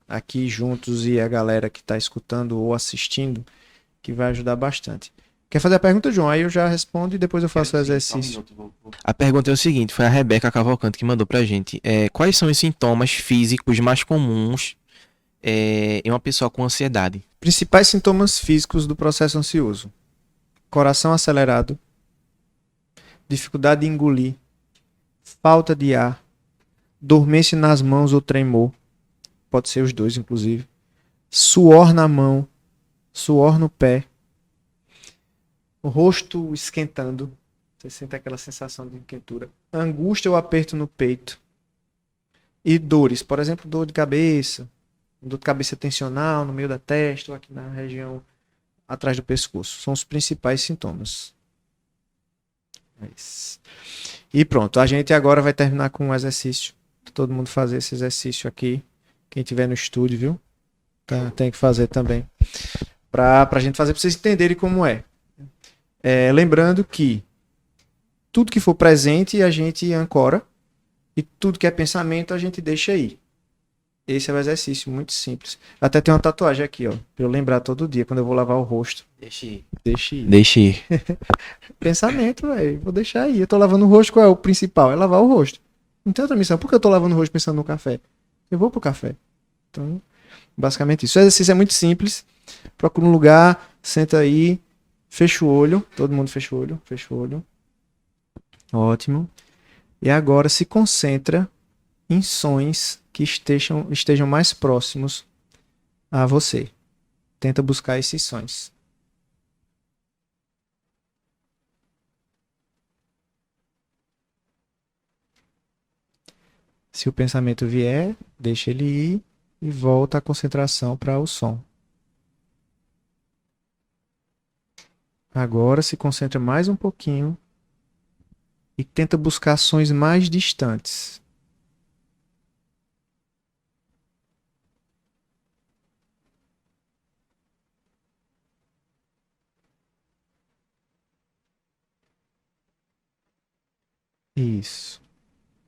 aqui juntos e a galera que tá escutando ou assistindo, que vai ajudar bastante. Quer fazer a pergunta, João? Aí eu já respondo e depois eu faço o exercício. A pergunta é o seguinte, foi a Rebeca Cavalcante que mandou pra gente. Quais são os sintomas físicos mais comuns em uma pessoa com ansiedade? Principais sintomas físicos do processo ansioso: coração acelerado, dificuldade de engolir, falta de ar, dormência nas mãos ou tremor, pode ser os dois inclusive, suor na mão, suor no pé, o rosto esquentando, você sente aquela sensação de quentura, angústia ou aperto no peito e dores, por exemplo, dor de cabeça tensional no meio da testa ou aqui na região atrás do pescoço. São os principais sintomas. E pronto, a gente agora vai terminar com um exercício. Todo mundo fazer esse exercício aqui. Quem tiver no estúdio, viu? Tem que fazer também. Pra gente fazer, pra vocês entenderem como é. Lembrando que tudo que for presente a gente ancora e tudo que é pensamento a gente deixa aí. Esse é o exercício, muito simples. Até tem uma tatuagem aqui, ó, pra eu lembrar todo dia, quando eu vou lavar o rosto. Deixa ir. Pensamento, velho. Vou deixar aí. Eu tô lavando o rosto, qual é o principal? É lavar o rosto. Não tem outra missão. Por que eu tô lavando o rosto pensando no café? Eu vou pro café. Então, basicamente isso. O exercício é muito simples. Procura um lugar, senta aí, fecha o olho. Todo mundo fecha o olho. Fecha o olho. Ótimo. E agora se concentra em sons que estejam mais próximos a você. Tenta buscar esses sons. Se o pensamento vier, deixa ele ir e volta a concentração para o som. Agora se concentra mais um pouquinho e tenta buscar sons mais distantes. Isso.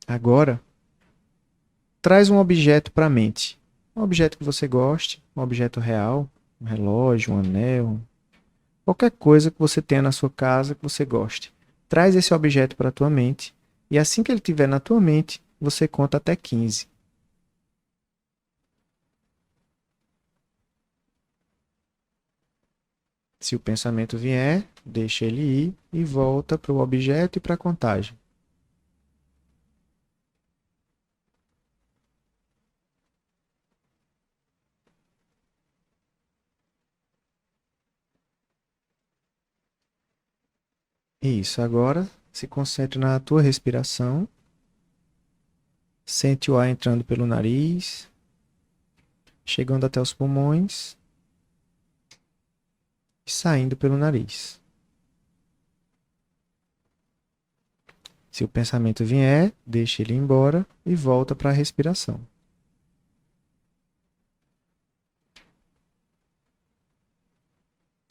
Agora, traz um objeto para a mente. Um objeto que você goste, um objeto real, um relógio, um anel, qualquer coisa que você tenha na sua casa que você goste. Traz esse objeto para a tua mente e assim que ele estiver na tua mente, você conta até 15. Se o pensamento vier, deixa ele ir e volta para o objeto e para a contagem. Isso, agora se concentre na tua respiração. Sente o ar entrando pelo nariz, chegando até os pulmões e saindo pelo nariz. Se o pensamento vier, deixe ele ir embora e volta para a respiração.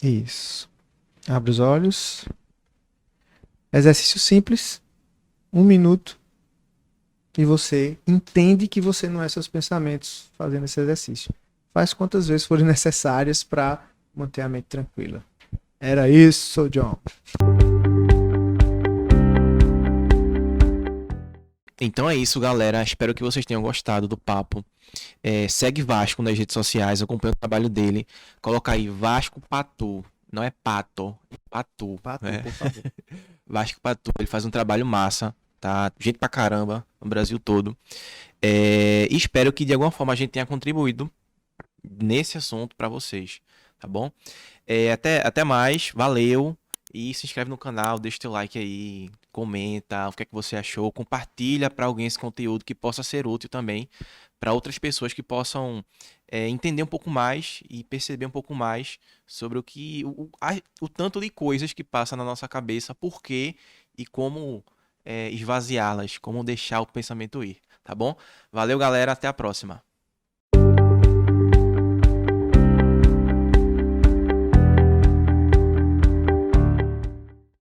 Isso. Abre os olhos. Exercício simples. 1 minuto. E você entende que você não é seus pensamentos fazendo esse exercício. Faz quantas vezes forem necessárias para manter a mente tranquila. Era isso, John. Então é isso, galera. Espero que vocês tenham gostado do papo. Segue Vasco nas redes sociais, acompanha o trabalho dele. Coloca aí Vasco Patu. Não é Pato, é Patu. Pato, né? por favor. Vasco Patu, ele faz um trabalho massa, tá? Gente pra caramba, no Brasil todo. E espero que de alguma forma a gente tenha contribuído nesse assunto pra vocês, tá bom? Até mais, valeu. E se inscreve no canal, deixa teu like aí, comenta o que é que você achou, compartilha pra alguém esse conteúdo que possa ser útil também pra outras pessoas que possam entender um pouco mais e perceber um pouco mais sobre o tanto de coisas que passa na nossa cabeça, por quê e como esvaziá-las, como deixar o pensamento ir, tá bom? Valeu, galera, até a próxima.